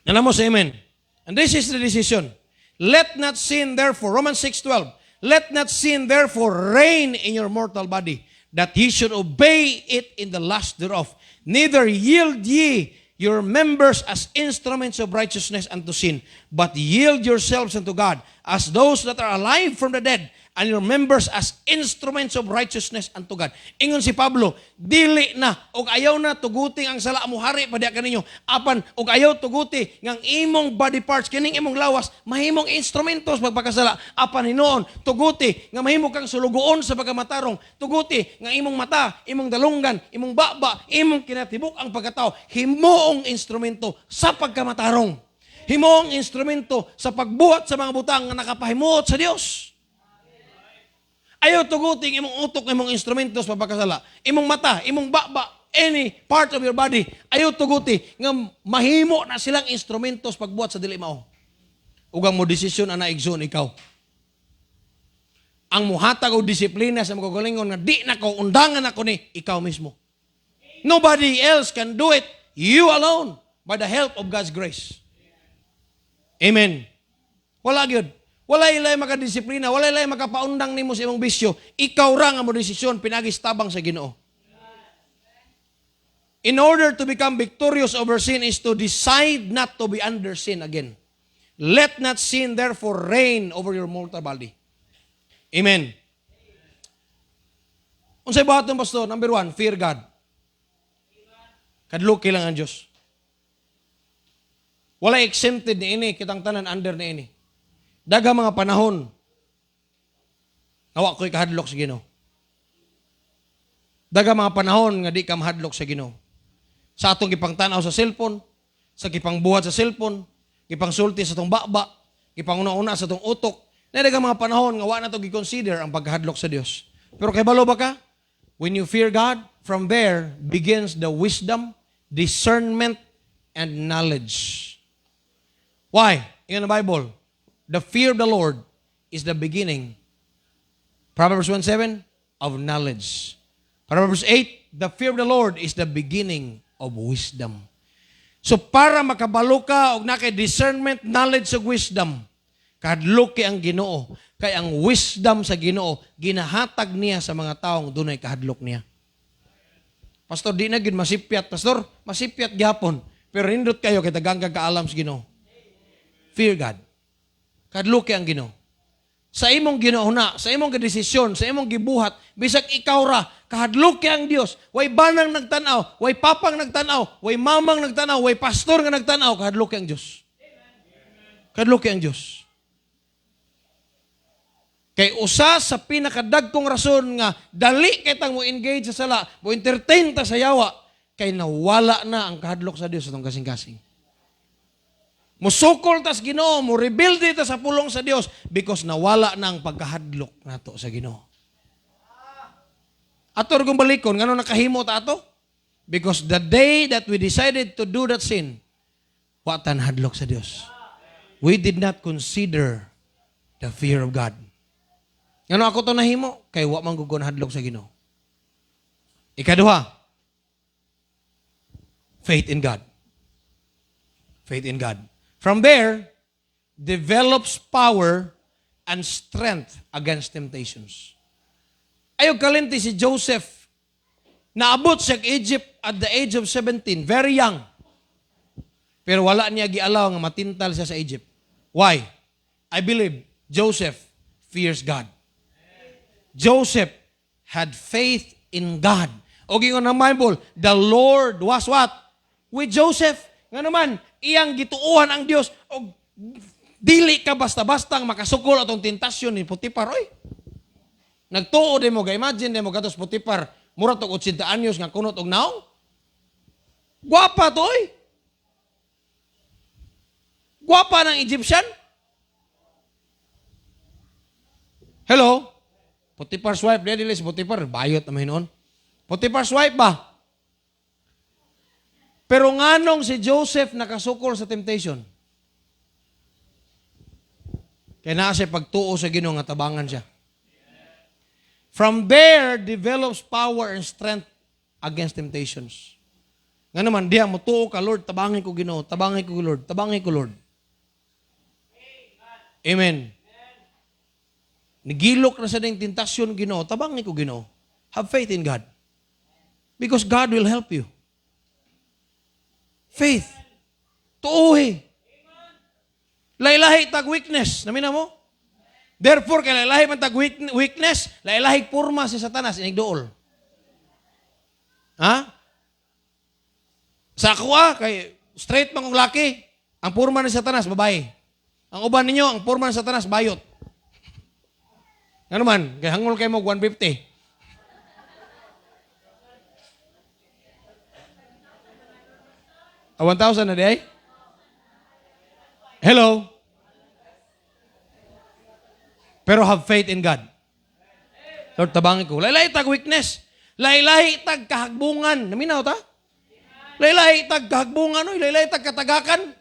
B: Alam mo sa amen. And this is the decision. Let not sin therefore, Romans 6:12, let not sin therefore reign in your mortal body, that ye should obey it in the lust thereof. Neither yield ye your members as instruments of righteousness unto sin, but yield yourselves unto God as those that are alive from the dead, and your members as instruments of righteousness unto God. Ingon si Pablo, dili na, og ayaw na tuguti ang sala mo hari pa diya kaninyo. Apan, og ayaw tuguti ngang imong body parts, kining imong lawas, mahimong instrumentos pagpakasala. Apan hinoon, tuguti nga mahimo kang sulugoon sa pagkamatarong. Tuguti nga imong mata, imong dalunggan, imong baba, imong kinatibuk ang pagkatao. Himoong instrumento sa pagkamatarong. Himoong instrumento sa pagbuhat sa mga butang nga nakapahimuot sa Dios. Ayaw tuguting imong utok, imong instrumentos papakasala. Imong mata, imong baba, any part of your body. Ayaw tuguti nga mahimo na silang instrumentos pagbuhat sa dili mao. Ug ang mo desisyon ana igsoon ikaw. Ang muhatag og disiplina sa magagalingon nga di na ko undangan ako ni ikaw mismo. Nobody else can do it. You alone by the help of God's grace. Amen. Wala gyud. Wala ilay makadisiplina, wala ilay makapaundang nimo sa imong bisyo. Ikaw ra nga mo desisyon pinagis tabang sa Ginoo. In order to become victorious over sin is to decide not to be under sin again. Let not sin therefore reign over your mortal body. Amen. Unsay buhaton pastor? Number 1, fear God. Kadlok lang ang Dios. Wala exempted ni ini, kitang tanan under ni ini. Daga mga panahon, nawa ko'y kahadlok sa Ginoo. Daga mga panahon nga di ka mahadlok sa Ginoo. Sa atong gipangtanaw sa cellphone, sa gipangbuhat sa cellphone, gipangsulti sa atong baba, gipanguna-una sa atong utok, Nadagang mga panahon nga wa na to gi-consider ang paghadlok sa Dios. Pero kay balo ba ka? When you fear God, from there begins the wisdom, discernment, and knowledge. Why? In the Bible, the fear of the Lord is the beginning. Proverbs 1:7 of knowledge. Proverbs 8, the fear of the Lord is the beginning of wisdom. So para makabalo ka og na kay discernment, knowledge ug wisdom, kahadlok kay ang Ginoo, kay ang wisdom sa Ginoo ginahatag niya sa mga taong dunay kahadlok niya. Pastor, di na gid masipyat. Pastor, masipyat gyapon. Pero nindot kayo kay daghang kaalam sa Ginoo. Fear God. Kahadlok kay ang Ginoo. Sa imong ginauna, sa imong desisyon, sa imong gibuhat, bisag ikaw ra, kahadlok kay ang Dios. Way banang nagtanaw, way papang nagtanaw, way mamang nagtanaw, way pastor nga nagtanaw, kahadlok kay ang Dios. Kahadlok kay ang Dios. Kay usa sa pinakadagkong rason nga dali kay tang mo engage sa sala, mo entertain ta sa yawa, kay nawala na ang kahadlok sa Dios atong kasing-kasing. Musukol tas Ginoo, mo rebuild dito sa pulong sa Dios because nawala na ang pagkahadlok nato sa Ginoo. Ato kung balikon, ngano nakahimo ta ato? Because the day that we decided to do that sin, wa tan hadlok sa Dios. We did not consider the fear of God. Ngano ako to nahimo? Kay wa man gugod hadlok sa Ginoo. Ikaduha, faith in God. Faith in God. From there, develops power and strength against temptations. Ayaw kalinti si Joseph, naabot siya sa Egypt at the age of 17, very young. Pero wala niya gialaw nga matintal siya sa Egypt. Why? I believe Joseph fears God. Joseph had faith in God. O gingon ng Bible, the Lord was what? With Joseph. Nga naman, iyang gituuhan ang Dios og dili ka basta-bastang makasukol atong tentasyon ni Potiphar oy. Nagtuo din mo, imagine din mo gatos Potiphar, mura to 80 anyos nga kunot og naong. Gwapa to oy. Gwapa ng Egyptian. Hello? Potiphar's wife, dili si Potiphar, bayot naman noon. Potiphar's wife ba? Pero nganong si Joseph nakasukol sa temptation? Kaya naa siya pagtuo sa Ginoo nga tabangan siya. From there, develops power and strength against temptations. Nga naman, diya mo tuo ka, Lord, tabangin ko Ginoo, tabangin ko Lord, tabangin ko Lord. Amen. Nigilok na sa ding tentasyon Ginoo, tabangin ko Ginoo. Have faith in God. Because God will help you. Faith. Tuuhi. Laylahi tag weakness. Namina mo? Therefore, kay laylahi man tag weakness, laylahi purma si Satanas, inigdool. Ha? Sa ako kay straight man kong laki, ang purma ni Satanas, babae. Ang uban ninyo, ang purma ni Satanas, bayot. Ano man, kay hangol kayo mo 150. A 1,000 na day? Hello? Pero have faith in God. Lord, tabangin ko. Laylay tag weakness. Laylay tag kahagbungan. Naminaw ta? Laylay tag kahagbungan. Laylay tag katagakan.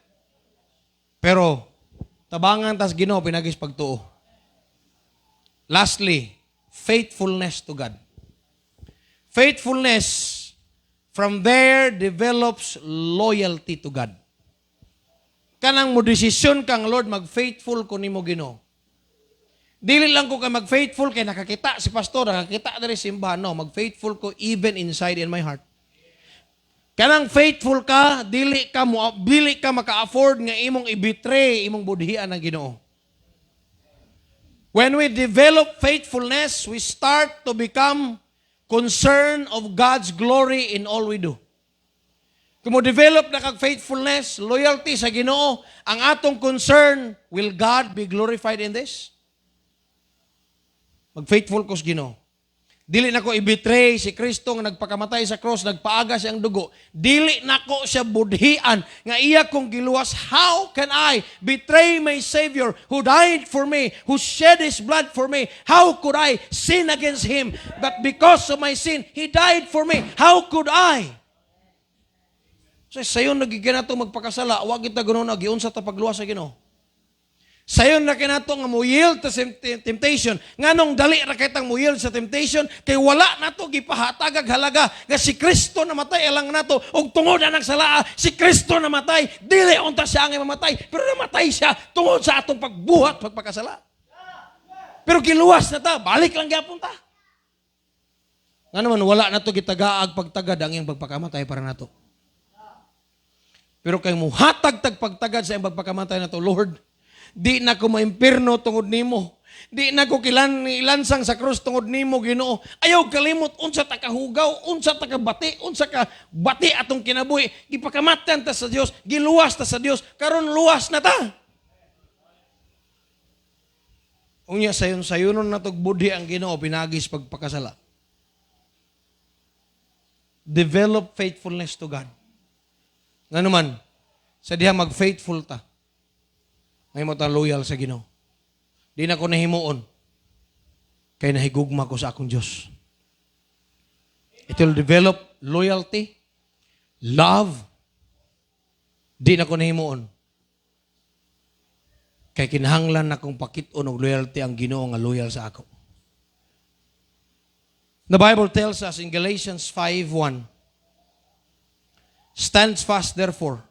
B: Pero, tabangan tas Ginoo pinagis pagtuo. Lastly, faithfulness to God. Faithfulness, from there develops loyalty to God. Kanang mo desisyon kang Lord, mag-faithful ko nimo Ginoo. Dili lang ko kay mag-faithful kay nakakita si pastor, nakakita diri simbahan. No, mag-faithful ko even inside in my heart. Kanang faithful ka, dili ka maka-afford nga imong i-betray imong budhian ng Ginoo. When we develop faithfulness, we start to become concerned of God's glory in all we do. Kung mo develop na kag faithfulness, loyalty sa Ginoo, ang atong concern, will God be glorified in this? Mag-faithful ko sa Ginoo. Dili nako i-betray si Kristo nga nagpakamatay sa cross, nagpaaga siyang dugo. Dili nako siya budhian nga iya kong giluwas. How can I betray my Savior who died for me, who shed His blood for me? How could I sin against Him? But because of my sin, He died for me. How could I? So sayon nagiginato magpakasala, wag kita ganoon giunsa ta pagluwas sa Ginoo. Sayon na kinato nga mo yield sa temptation. Nganong dali ra kitang mo yield sa temptation kay wala nato gipahatagag halaga nga si Kristo namatay alang nato ug tungod anang salaa si Kristo namatay dili unta siya ang mamatay pero namatay siya tungod sa atong pagbuhat pagpakasala. Pero giluwas na ta, balik lang gyapon ta. Nga naman wala nato gitagaag pagtagad ang iyang pagpakamatay para nato. Pero kay muhatag tag pagtagad sa iyang pagpakamatay nato, Lord, di na ko maimpirno tungod nimo. Di na ko ilansang sa krus tungod nimo, Ginoo. Ayaw kalimot unsa ta kahugaw, unsa ta kabati, unsa ka bati atong kinabuhi. Gipakamatan ta sa Dios, giluwas ta sa Dios, karon luwas na ta. Unya sayon-sayonon na tog budhi ang Ginoo pinagis pagpakasala. Develop faithfulness to God. Nga naman, sa diha mag-faithful ta. May mo ta loyal sa Ginoo. Di na ko nahimuon. Kaya nahigugma ko sa akong Diyos. It will develop loyalty, love. Di na ko nahimuon. Kaya kinahanglan na kong pakit-on og loyalty ang Ginoo nga loyal sa ako. The Bible tells us in Galatians 5:1, "Stand fast therefore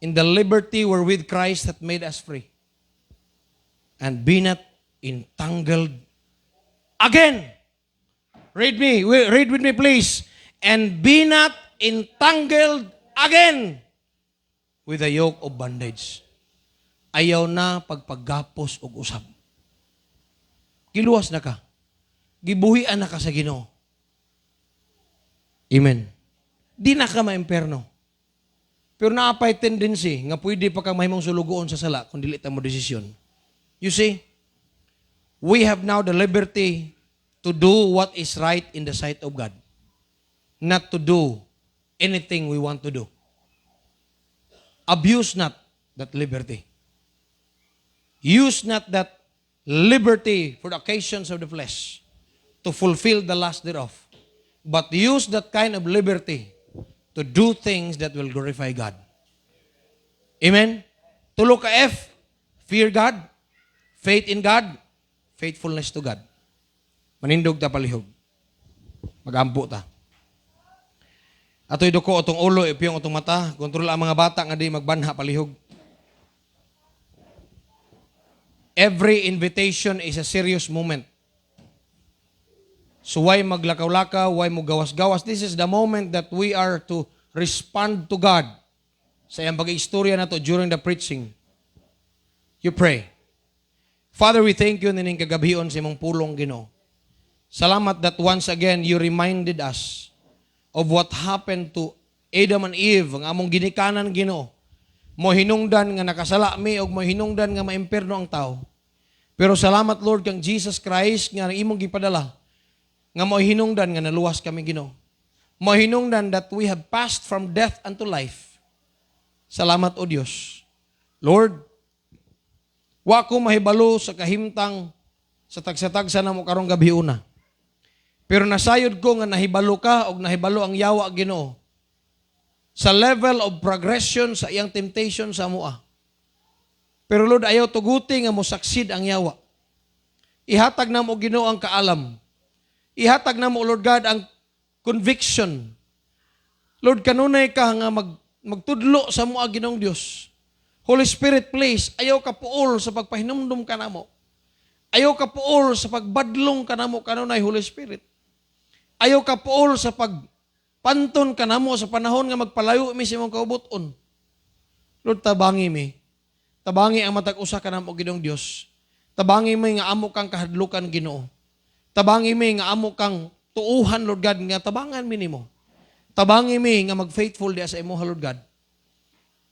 B: in the liberty wherewith Christ hath made us free, and be not entangled again." Read with me please. "And be not entangled again with the yoke of bondage." Ayaw na pagpaggapos og usab. Giluwas na ka. Gibuhian na ka sa Ginoo. Amen. Di na ka maimperno. Pero naapay tendency nga pwede pa kang mahimong sulugoon sa sala kung dili ta mo desisyon. You see, we have now the liberty to do what is right in the sight of God. Not to do anything we want to do. Abuse not that liberty. Use not that liberty for the occasions of the flesh to fulfill the lust thereof. But use that kind of liberty to do things that will glorify God. Amen? Tulo ka F, fear God, faith in God, faithfulness to God. Manindog ta palihog. Magampo ta. Ato'y duko atong ulo, ipiyong atong mata, kontrol ang mga bata nga di magbanha palihog. Every invitation is a serious moment. So why maglakaw-lakaw, why mo gawas-gawas? This is the moment that we are to respond to God. Sa iyang pag-istorya na to during the preaching. You pray. Father, we thank you nining kagabion sa imong pulong, Ginoo. Salamat that once again you reminded us of what happened to Adam and Eve, ang among ginikanan, Ginoo. Mo hinungdan nga nakasala mi og mo hinungdan nga maimperno ang tao. Pero salamat Lord kang Jesus Christ nga imong gipadala nga mo hinungdan nga naluwas kami, Ginoo. Mo hinungdan that we have passed from death unto life. Salamat o Dios. Lord, wa ko mahibalo sa kahimtang sa tagsa-tagsa namo karong gabi una. Pero nasayod ko nga nahibalo ka og nahibalo ang yawa, Ginoo. Sa level of progression sa iyang temptation sa mua. Pero Lord, ayaw tuguti nga mo succeed ang yawa. Ihatag na mo, Ginoo, ang kaalam. Ihatag na mo, Lord God, ang conviction. Lord, kanunay ka nga magtudlo sa mua, Ginoong Dios. Holy Spirit, please, ayaw ka puol sa pagpahinumdum ka na mo. Ayaw ka puol sa pagbadlong ka na mo, kanunay, Holy Spirit. Ayaw ka puol sa panton ka na mo sa panahon nga magpalayo mi sa imong kaubuton. Lord, tabangi mi. Tabangi ang matag-usa ka na mo, Ginoong Dios. Tabangi mi nga amo kang kahadlukan, Ginoo. Tabangi mi nga amo kang tuuhan, Lord God, nga tabangan mi nimo. Tabangi mi nga mag-faithful diya sa imo, Lord God.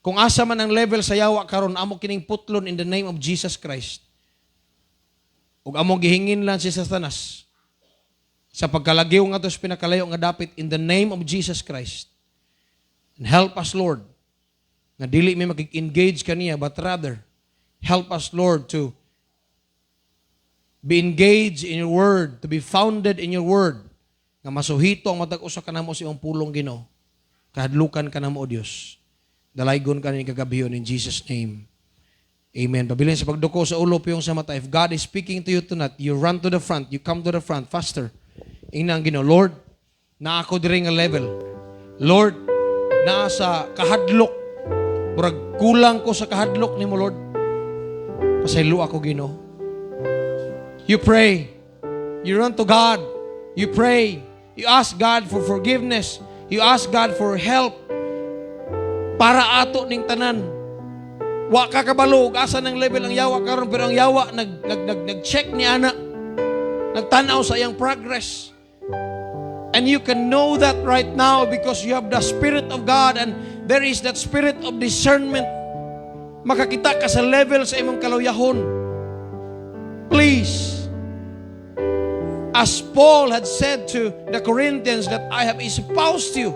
B: Kung asa man ang level sa yawa karon, amo kining putlon in the name of Jesus Christ. Ug amo gihingin lang si Satanas. sa pagkalagyo nga ito sa pinakalayo nga dapit in the name of Jesus Christ. And help us, Lord, nga dili may mag-engage kaniya, but rather, help us, Lord, to be engaged in your word, to be founded in your word, nga masuhito ang matag-usa ka namo sa iyong pulong Ginoo. Kahadlukan ka namo, O Diyos. Dalaygon ka ni kagabiyon in Jesus' name. Amen. Pabilin sa pagduko sa ulo po yung sa mata. If God is speaking to you tonight, you run to the front, you come to the front faster. Ingna ang Ginoo, Lord, na ako diri nga level. Lord, naa sa kahadlok. Murag kulang ko sa kahadlok nimo, Lord. Pasaylo ako, Ginoo. You pray. You run to God. You pray. You ask God for forgiveness. You ask God for help. Para ato ning tanan. Wa ka kabalo asa ng level ang yawa karon, pero ang yawa nag-check ni ana. Nagtanaw sa iyang progress. And you can know that right now because you have the Spirit of God and there is that spirit of discernment. Makakita ka sa level sa imong kaluyahon. Please, as Paul had said to the Corinthians, that I have espoused you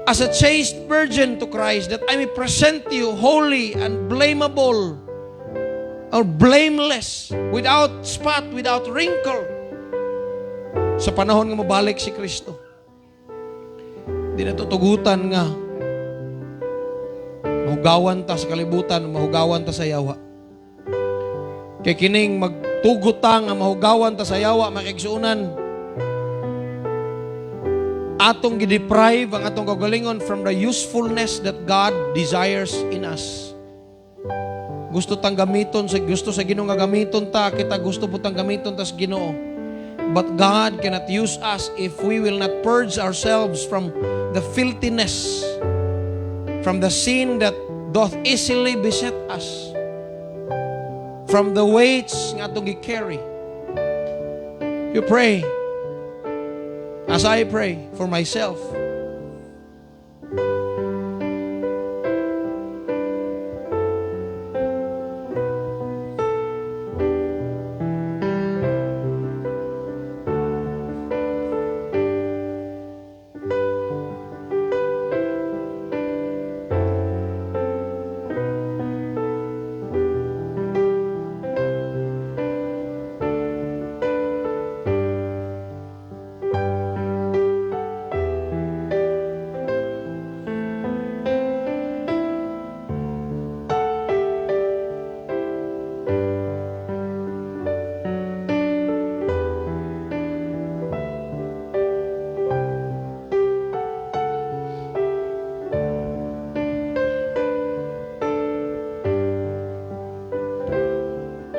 B: as a chaste virgin to Christ, that I may present you holy and blamable or blameless, without spot, without wrinkle. Sa panahon nga mabalik si Kristo, di natutugutan nga mahugawan ta sa kalibutan, mahugawan ta sa yawa. Kay kining magtugutan nga mahugawan ta sa yawa, makigsuunan atong gideprive ang atong kagalingon from the usefulness that God desires in us. Gusto tang gamiton, gusto sa Ginoo nga gamiton ta, kita gusto po tang gamiton ta sa Ginoo. But God cannot use us if we will not purge ourselves from the filthiness, from the sin that doth easily beset us, from the weights nga itong i-carry. You pray, as I pray for myself.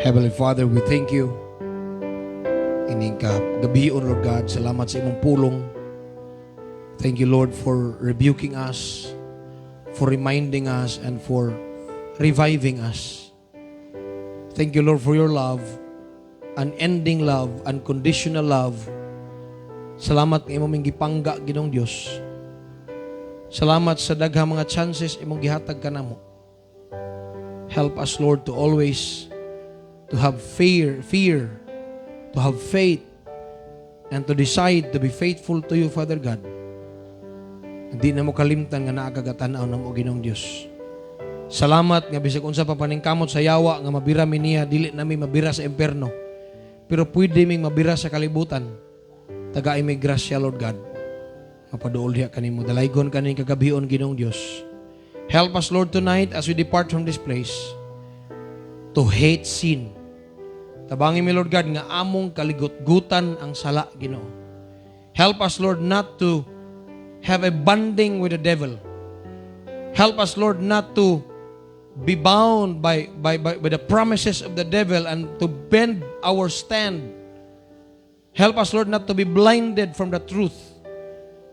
B: Heavenly Father, we thank you. Ining gabion, Lord God, salamat sa imong pulong. Thank you, Lord, for rebuking us, for reminding us, and for reviving us. Thank you, Lord, for your love, unending love, unconditional love. Salamat ng imong gipangga, Ginoong Dios. Salamat sa daghang mga chances imong gihatag kanamo. Help us, Lord, to always to have fear, to have faith, and to decide to be faithful to you, Father God. Hindi na mo kalimtan nga naagagatan-aw na mo, Ginoong Diyos. Salamat nga bisag unsa pa paningkamot sa yawa nga mabira mi niya, dili nami mabira sa imperno. Pero pwede ming mabira sa kalibutan. Tagaay may grasya, Lord God. Mapaduol diha kanimo, dalaygon kaning kagabion, Ginoong Diyos. Help us, Lord, tonight as we depart from this place to hate sin. Tabangin mi, Lord God, nga among kaligutgutan ang sala, Ginoo. Help us, Lord, not to have a bonding with the devil. Help us, Lord, not to be bound by the promises of the devil and to bend our stand. Help us, Lord, not to be blinded from the truth,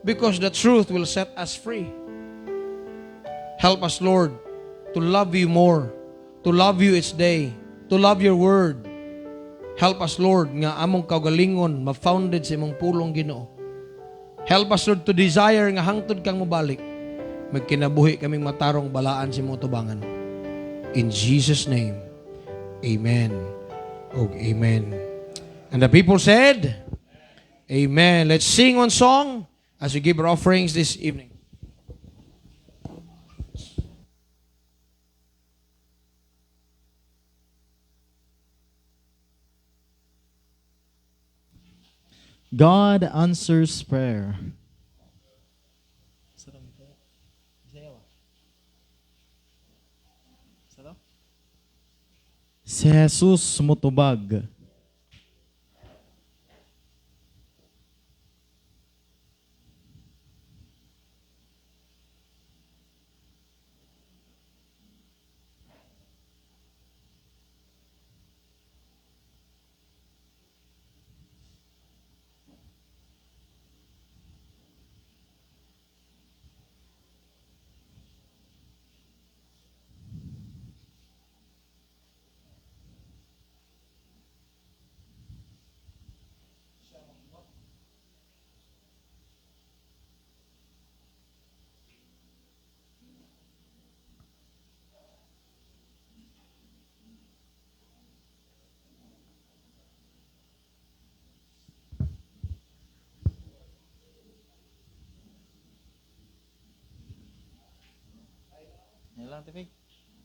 B: because the truth will set us free. Help us, Lord, to love you more, to love you each day, to love your word. Help us, Lord, nga among kaugalingon ma-founded sa imong pulong, Ginoo. Help us, Lord, to desire nga hangtod kang mobalik. Magkinabuhi kaming matarong balaan sa imong tubangan. In Jesus' name, amen. Oh, amen. And the people said, Amen. Let's sing one song as we give our offerings this evening.
A: God answers prayer. Si Jesus mutubag. Yan lang, Tipig.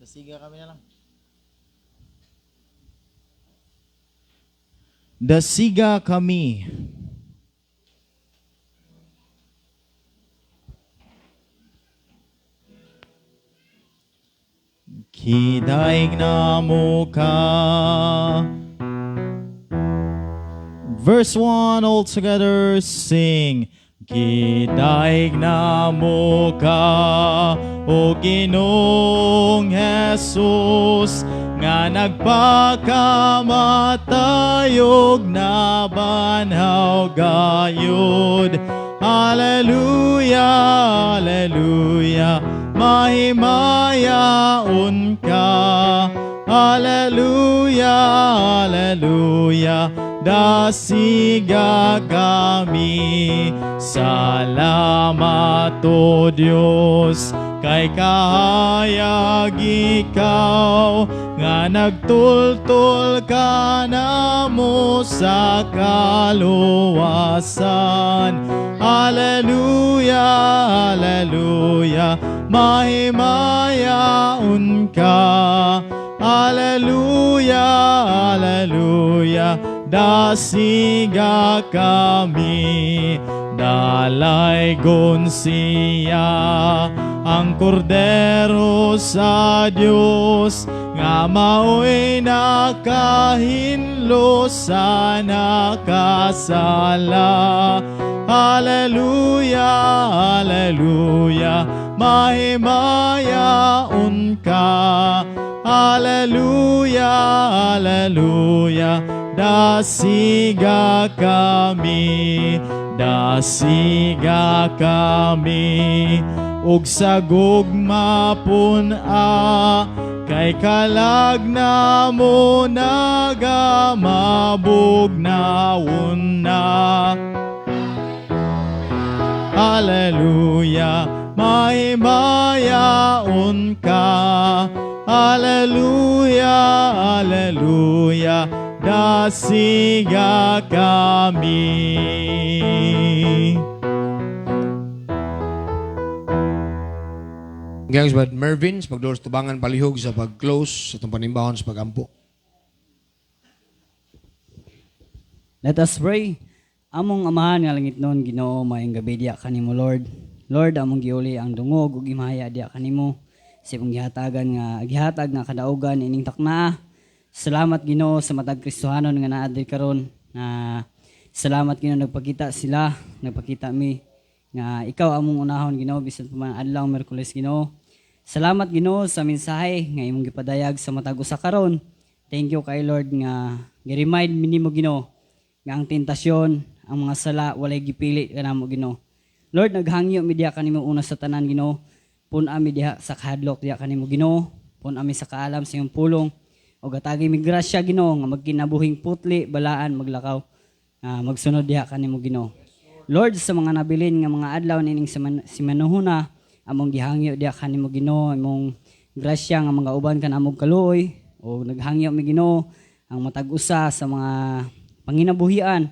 A: Dasiga kami na lang. Dasiga kami. Kidaig na mo ka. Verse 1 all together sing. Kidaig na mo ka, O Ginoong Jesus, nga nagpakamatayog na banhaw gayud. Hallelujah, hallelujah, mahimayaon ka. Hallelujah, hallelujah, dasiga kami. Salamat o Diyos, kay kahayag ikaw, nga nagtultol ka na mo sa kaluwasan. Hallelujah, hallelujah, mahimayaon ka. Hallelujah, hallelujah, dasiga kami. Dalaygon siya ang kordero sa Dios, nga mao'y nakahinlo sa nakasala. Hallelujah, hallelujah, mahimayaon ka. Hallelujah, hallelujah, dasiga kami. Dasiga kami, ug sa gugma pun-a, kay kalag na mo nagamabugnaon na. Hallelujah, mahimayaon ka. Hallelujah, hallelujah, dasiga kami.
B: Gangs Brad Mervin, sa pagdoros tubangan palihog sa pag-close sa itong panimbahon sa pag-ampo.
C: Let us pray. Among amahan nga langit noon, Ginoo, maayong gabi diya kanimo, Lord. Lord, among giuli ang dungog ug imahaya diya kanimo. Sa imong gihatag nga kadaugan ining takna. Salamat Ginoo sa matag Kristohanon nga naa diri karon. Salamat Ginoo nagpakita sila, nagpakita mi nga ikaw among unahon Ginoo bisan pa man adlaw Miyerkules Ginoo. Salamat Ginoo sa mensahe nga imong gipadayag sa matag usa karon. Thank you kay Lord nga gi-remind mi nimo Ginoo nga ang tentasyon, ang mga sala walay gipili kanamo Ginoo. Lord, naghangyo mi diha kanimo una sa tanan Ginoo. Pun ami diha sa kahadlok diha kanimo Ginoo. Pun ami sa kaalam sa imong pulong. O gatagi mi grasya Ginoo nga magkinabuhing putli, balaan, maglakaw, magsunod diha kanimo Ginoo. Lord, sa mga nabilin nga mga adlaw nining simanuhuna, among gihangyo diha kanimo Ginoo, imong grasya nga mga uban kanamong kaluoy, o naghangyo mi Ginoo ang matag-usa sa mga panginabuhian,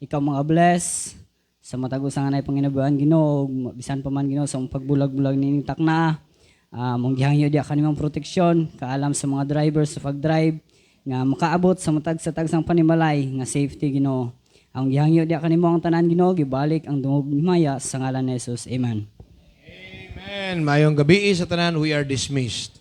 C: ikaw mga bless sa matag usa nga nay panginabuhan Ginoo, ug bisan pa man Ginoo sa mong pagbulag-bulag nining takna. Mong gihangyo diya kanimong proteksyon, kaalam sa mga drivers sa pag-drive nga makaabot sa matag sa tagsang panimalay nga safety Ginoo. Ang gihangyo diya kanimo ang tanan Ginoo, gibalik ang dungog ni Maya sa ngalan ni Jesus. Amen.
B: Amen. Mayong gabi sa tanan, we are dismissed.